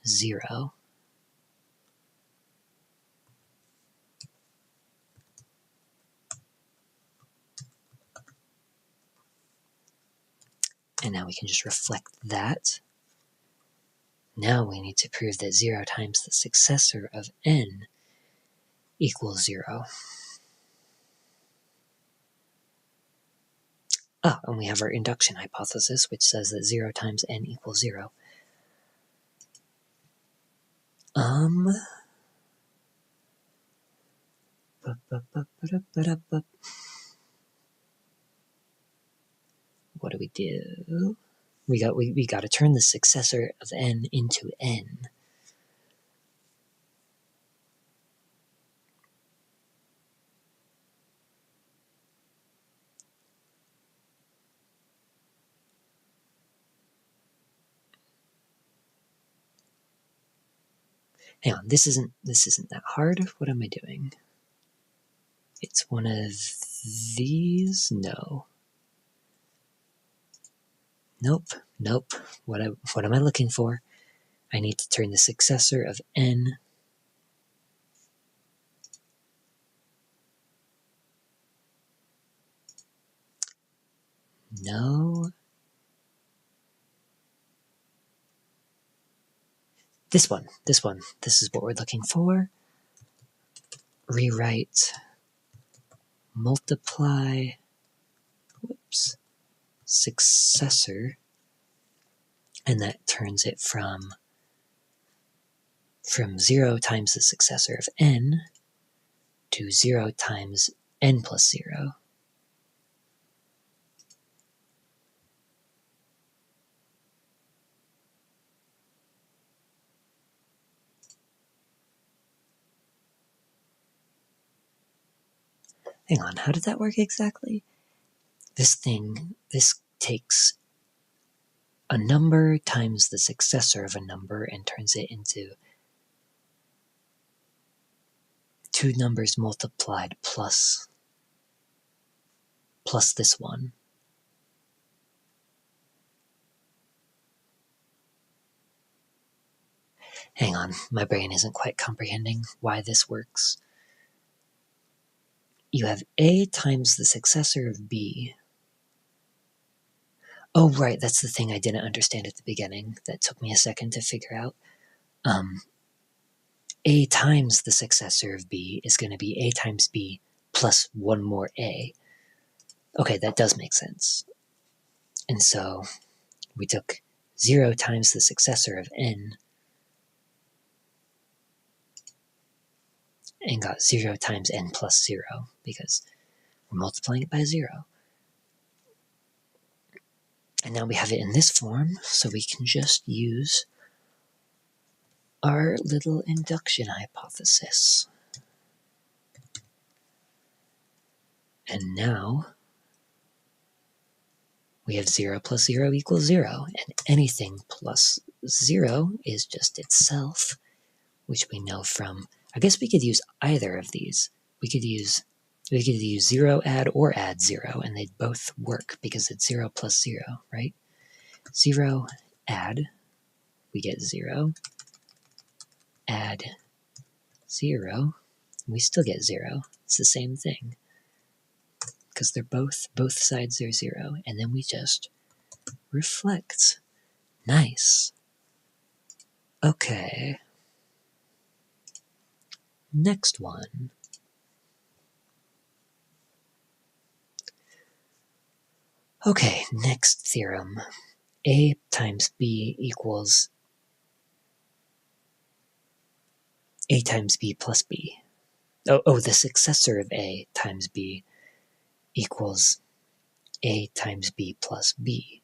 0. And now we can just reflect that. Now we need to prove that 0 times the successor of n equals 0. And we have our induction hypothesis, which says that 0 times n equals 0. What do we do? We got to turn the successor of n into n. Hang on, this isn't that hard. What am I doing? It's one of these? No. Nope. What am I looking for? I need to turn the successor of n No. This one. This is what we're looking for. Rewrite, multiply, successor, and that turns it from 0 times the successor of n to 0 times n plus 0. Hang on, how did that work exactly? This takes a number times the successor of a number and turns it into two numbers multiplied plus this one. Hang on, my brain isn't quite comprehending why this works. You have A times the successor of B. Oh, right, that's the thing I didn't understand at the beginning. That took me a second to figure out. A times the successor of B is going to be A times B plus one more A. Okay, that does make sense. And so we took 0 times the successor of n and got 0 times n plus 0 because we're multiplying it by 0. And now we have it in this form, so we can just use our little induction hypothesis. And now we have 0 plus 0 equals 0, and anything plus 0 is just itself, which we know from, I guess we could use either of these. We could use 0 add or add 0, and they'd both work because it's 0 plus 0, right? 0 add, we get 0. Add 0, we still get 0. It's the same thing because they're both sides are 0, and then we just reflect. Nice. Okay. Next one. Okay, next theorem. A times B equals A times B plus B. Oh, the successor of A times B equals A times B plus B.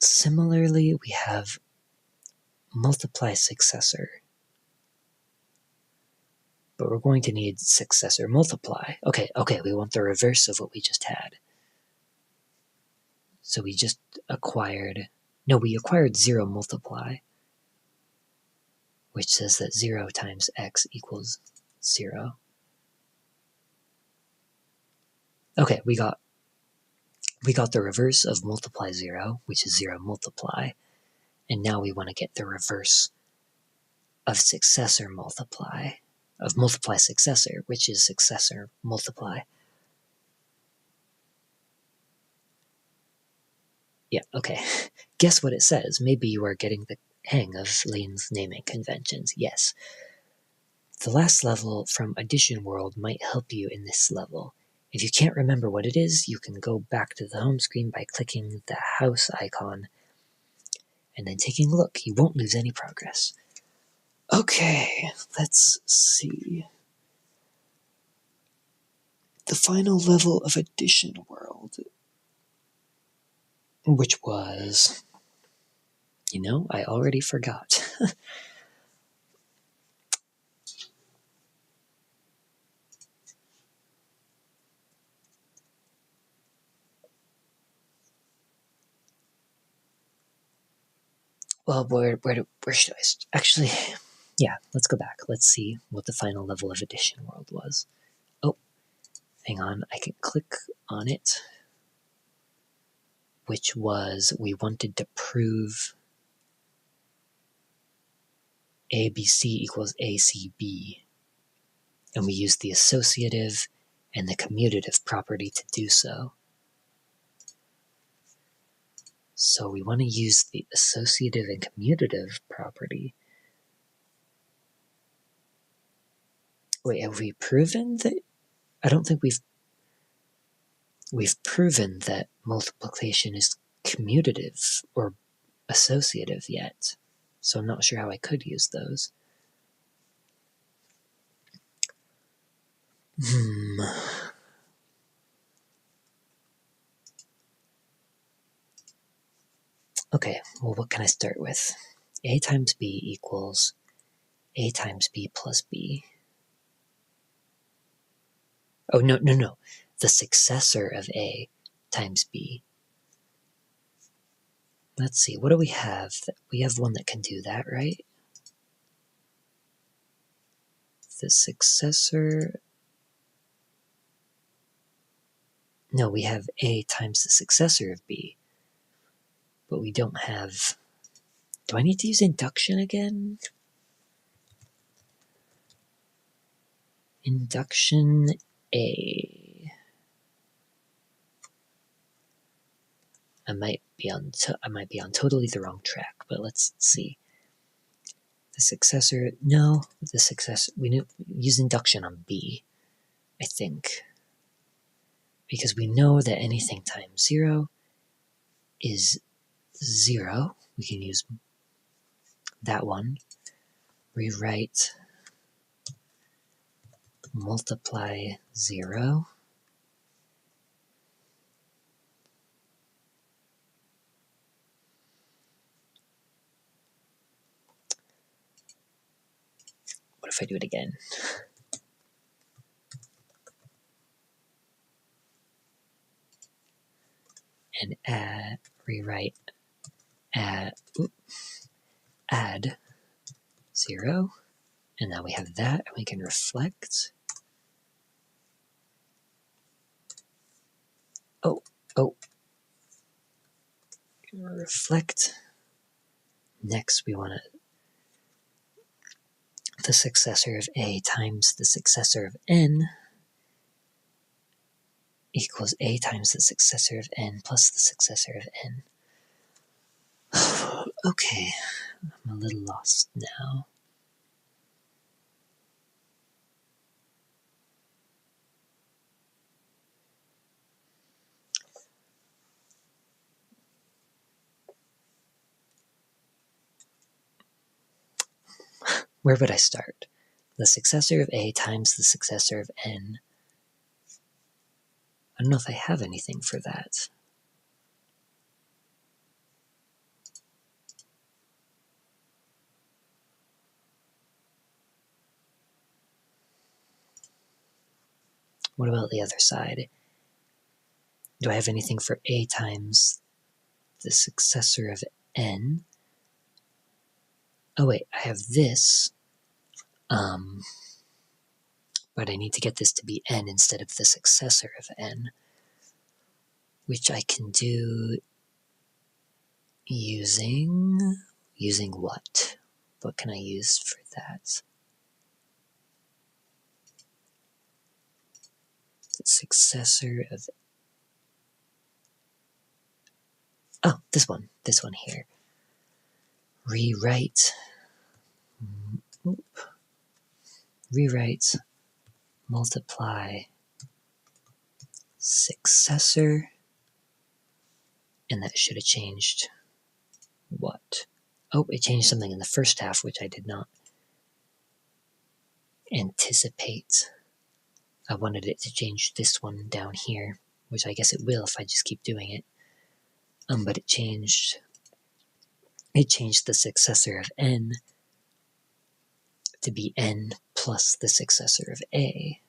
Similarly, we have multiply successor. But we're going to need successor multiply. Okay, we want the reverse of what we just had. So we just acquired, no, we acquired 0 multiply, which says that 0 times x equals 0. Okay, we got the reverse of multiply 0, which is 0 multiply, and now we want to get the reverse of successor multiply, of multiply successor, which is successor multiply. Yeah, okay. Guess what it says? Maybe you are getting the hang of Lean's naming conventions. Yes. The last level from Addition World might help you in this level. If you can't remember what it is, you can go back to the home screen by clicking the house icon and then taking a look. You won't lose any progress. Okay, let's see. The final level of Addition World, which was... I already forgot. Well, where should I actually, yeah, let's go back. Let's see what the final level of Addition World was. Oh, hang on, I can click on it, which was we wanted to prove ABC equals ACB, and we used the associative and the commutative property to do so. So we want to use the associative and commutative property. Wait, have we proven that? I don't think we've proven that multiplication is commutative or associative yet, so I'm not sure how I could use those. Okay, well, what can I start with? A times B equals A times B plus B. Oh, no. The successor of A times B. Let's see, what do we have? We have one that can do that, right? The successor... No, we have A times the successor of B. But we don't have... Do I need to use induction again? Induction A. I might be on totally the wrong track, but let's see. The successor, no, the successor, we use induction on B, I think. Because we know that anything times 0 is 0. We can use that one. Rewrite multiply 0. What if I do it again? And rewrite, add 0. And now we have that, and we can reflect. Oh. Reflect. Next, we want the successor of A times the successor of N equals A times the successor of N plus the successor of N. Okay, I'm a little lost now. where would I start? The successor of A times the successor of N. I don't know if I have anything for that. What about the other side? Do I have anything for A times the successor of N? Oh wait, I have this. But I need to get this to be N instead of the successor of N, which I can do using what? What can I use for that? The successor of, oh, this one here. Rewrite, multiply, successor, and that should have changed what? Oh, it changed something in the first half, which I did not anticipate. I wanted it to change this one down here, which I guess it will if I just keep doing it. But it changed the successor of N to be N plus the successor of A.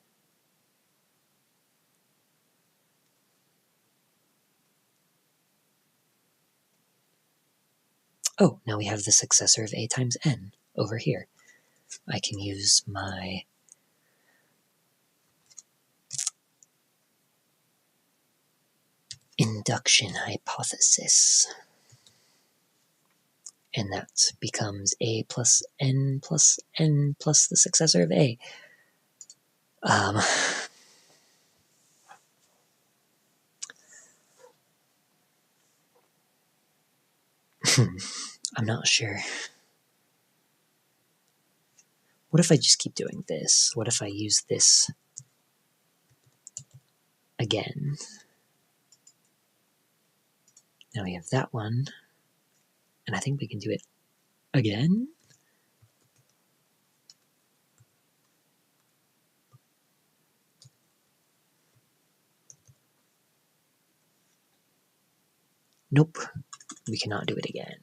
Oh, now we have the successor of A times N over here. I can use my induction hypothesis. And that becomes A plus N plus N plus the successor of A. I'm not sure. What if I just keep doing this? What if I use this again? Now we have that one. And I think we can do it again? Nope, we cannot do it again.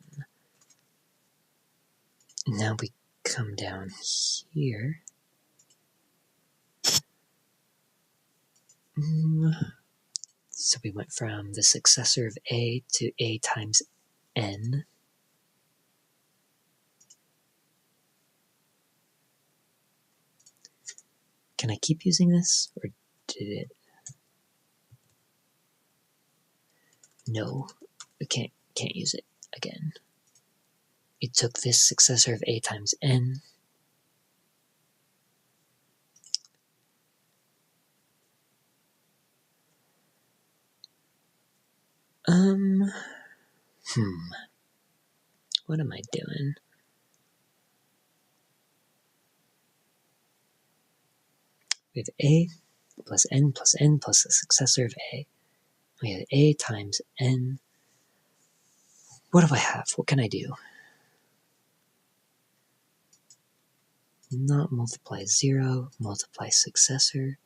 Now we come down here. So we went from the successor of A to A times N. Can I keep using this, or did it? No, we can't use it again. It took this successor of A times N. What am I doing? We have A plus N plus N plus the successor of A. We have A times N. What do I have? What can I do? Not multiply 0, multiply successor.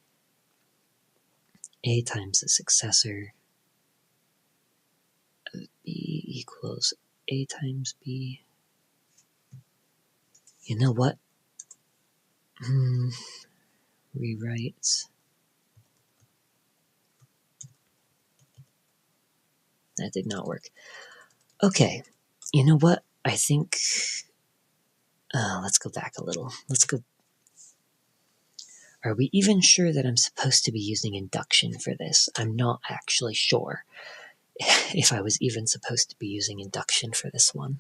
A times the successor of B equals A times B. You know what? Rewrite. That did not work. Okay, you know what? I think... let's go back a little. Let's go... Are we even sure that I'm supposed to be using induction for this? I'm not actually sure if I was even supposed to be using induction for this one.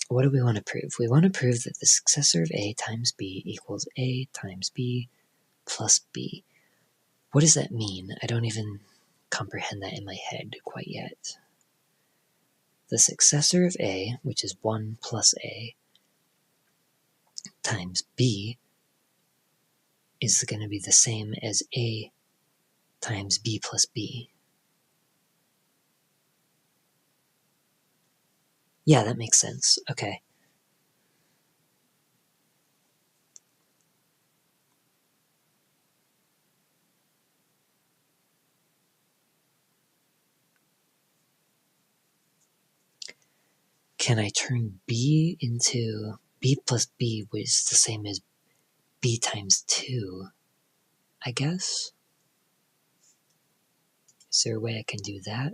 What do we want to prove? We want to prove that the successor of A times B equals A times B plus B. What does that mean? I don't even comprehend that in my head quite yet. The successor of A, which is 1 plus A, times B is going to be the same as A times B plus B. Yeah, that makes sense. Okay. Can I turn b into b plus b, which is the same as b times 2, I guess? Is there a way I can do that?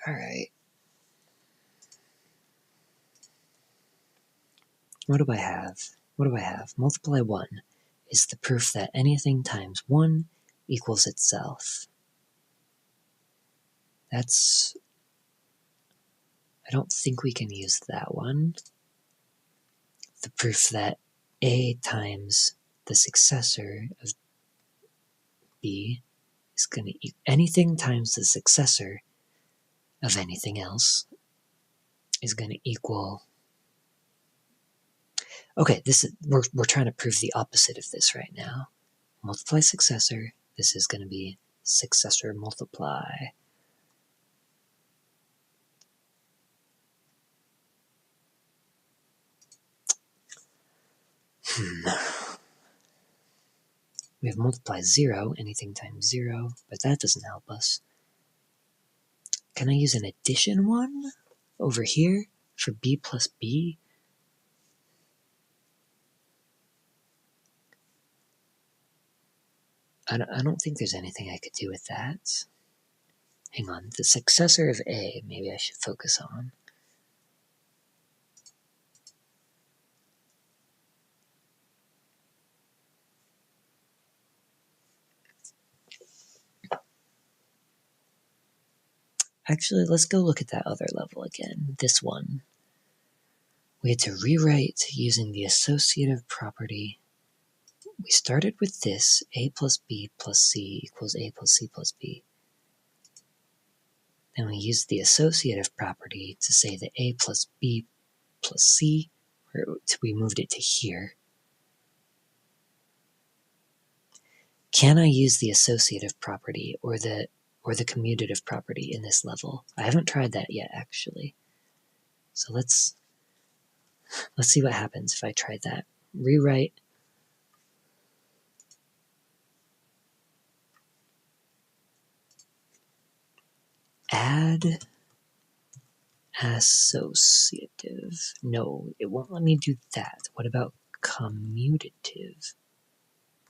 Alright. What do I have? What do I have? Multiply 1 is the proof that anything times 1 equals itself. That's... I don't think we can use that one. The proof that a times the successor of b is going to equal anything times the successor of anything else is going to equal... Okay, this is, we're trying to prove the opposite of this right now. Multiply successor, this is going to be successor multiply. We have multiply 0, anything times 0, but that doesn't help us. Can I use an addition one over here for b plus b? I don't think there's anything I could do with that. Hang on, the successor of a, maybe I should focus on. Actually, let's go look at that other level again, this one. We had to rewrite using the associative property. We started with this, a plus b plus c equals a plus c plus b. Then we used the associative property to say that a plus b plus c, or we moved it to here. Can I use the associative property or the commutative property in this level? I haven't tried that yet, actually. So let's see what happens if I try that. Rewrite. Add associative. No, it won't let me do that. What about commutative?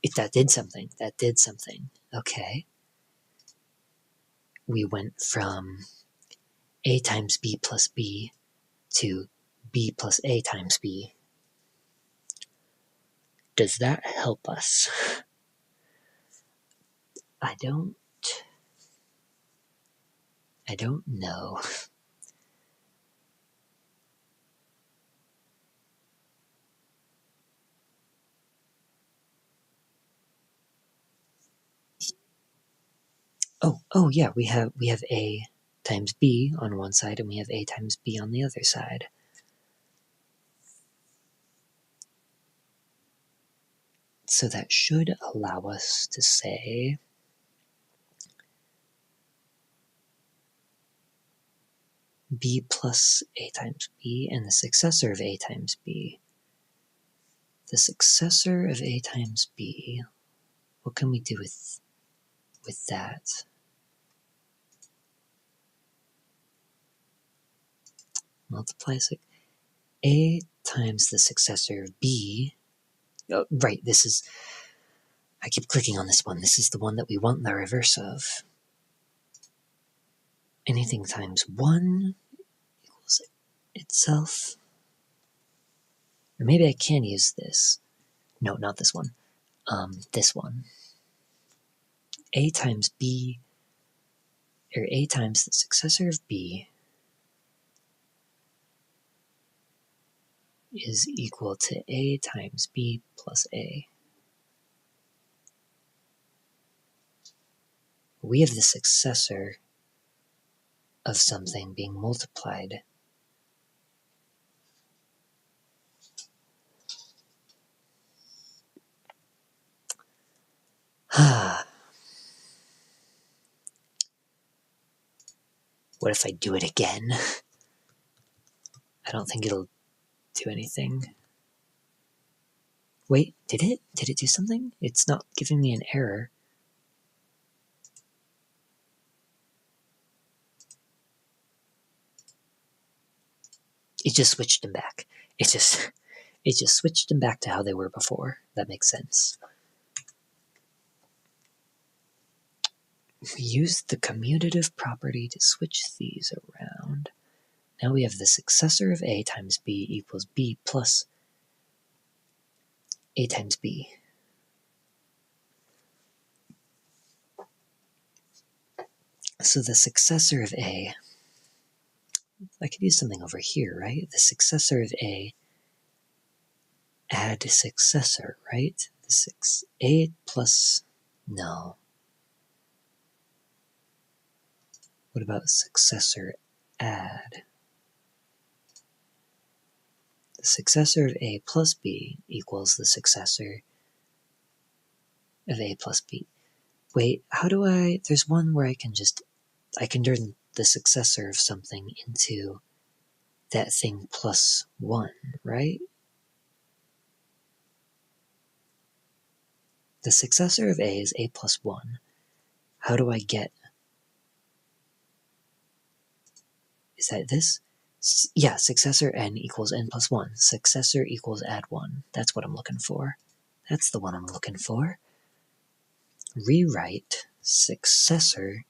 If that did something, that did something. Okay. We went from a times b plus b to b plus a times b. Does that help us? I don't know. Oh yeah, we have a times b on one side and we have a times b on the other side. So that should allow us to say b plus a times b and the successor of a times b. The successor of a times b, what can we do with that? Multiply a times the successor of b. Oh, right, this is... I keep clicking on this one. This is the one that we want the reverse of. Anything times 1 equals itself. Or maybe I can use this. No, not this one. This one. A times b, or a times the successor of b is equal to a times b plus a. We have the successor of something being multiplied. What if I do it again? I don't think it'll do anything. Wait, did it? Did it do something? It's not giving me an error. It just switched them back. It just switched them back to how they were before. That makes sense. We used the commutative property to switch these around. Now we have the successor of A times B equals B plus A times B. So the successor of A, I could use something over here, right? The successor of A, add successor, right? A plus, no. What about successor add? The successor of A plus B equals the successor of A plus B. Wait, how do I... There's one where I can turn the successor of something into that thing plus 1, right? The successor of A is A plus 1. How do I get... Is that this? Yeah, successor n equals n plus 1. Successor equals add 1. That's what I'm looking for. That's the one I'm looking for. Rewrite successor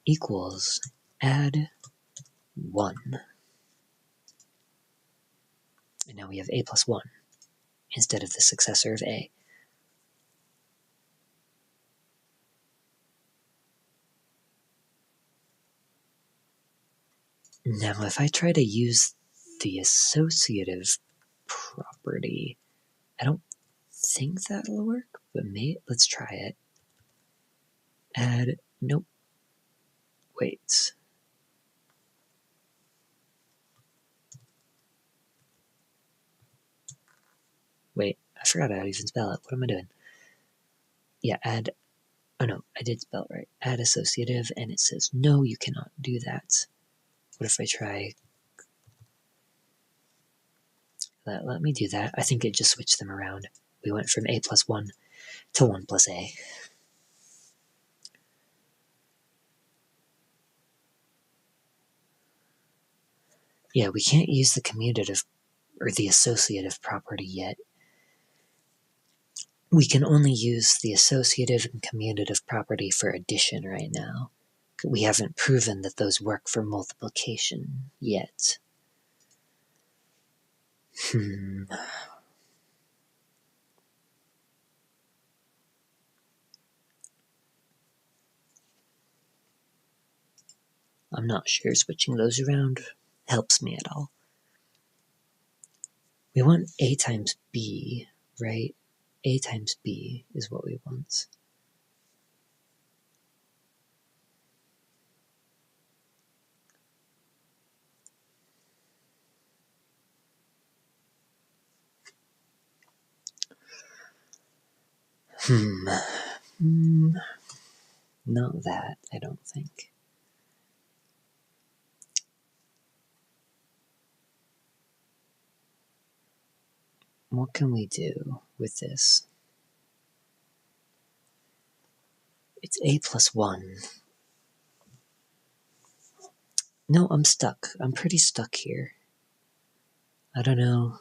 equals add 1. And now we have A plus 1 instead of the successor of A. Now, if I try to use the associative property, I don't think that'll work, but let's try it. Add, nope. Wait. Wait, I forgot how to even spell it. What am I doing? Yeah, add, oh no, I did spell it right. Add associative, and it says, no, you cannot do that. What if I try... Let me do that. I think it just switched them around. We went from A plus 1 to 1 plus A. Yeah, we can't use the commutative or the associative property yet. We can only use the associative and commutative property for addition right now. We haven't proven that those work for multiplication yet. I'm not sure switching those around helps me at all. We want A times B, right? A times B is what we want. Not that, I don't think. What can we do with this? It's A plus 1. No, I'm stuck. I'm pretty stuck here. I don't know.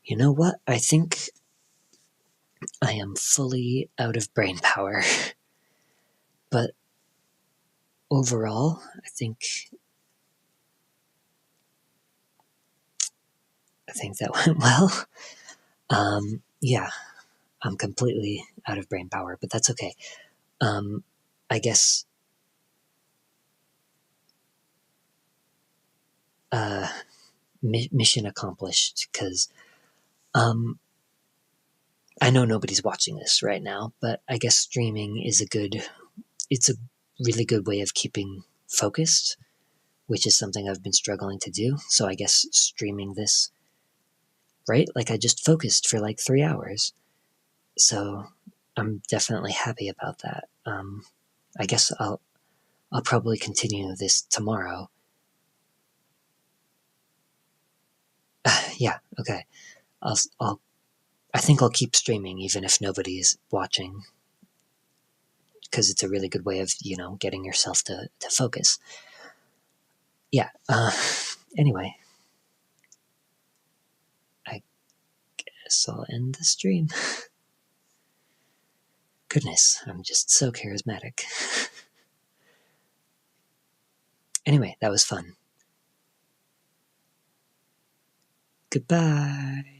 You know what? I think I am fully out of brain power. But overall, I think that went well. Yeah, I'm completely out of brain power, but that's okay. I guess mission accomplished, because I know nobody's watching this right now, but I guess streaming is it's a really good way of keeping focused, which is something I've been struggling to do. So I guess streaming this, right? Like I just focused for like 3 hours. So I'm definitely happy about that. I guess I'll probably continue this tomorrow. Yeah, okay. I think I'll keep streaming even if nobody's watching, because it's a really good way of, getting yourself to focus. Yeah. Anyway, I guess I'll end the stream. Goodness, I'm just so charismatic. Anyway, that was fun. Goodbye.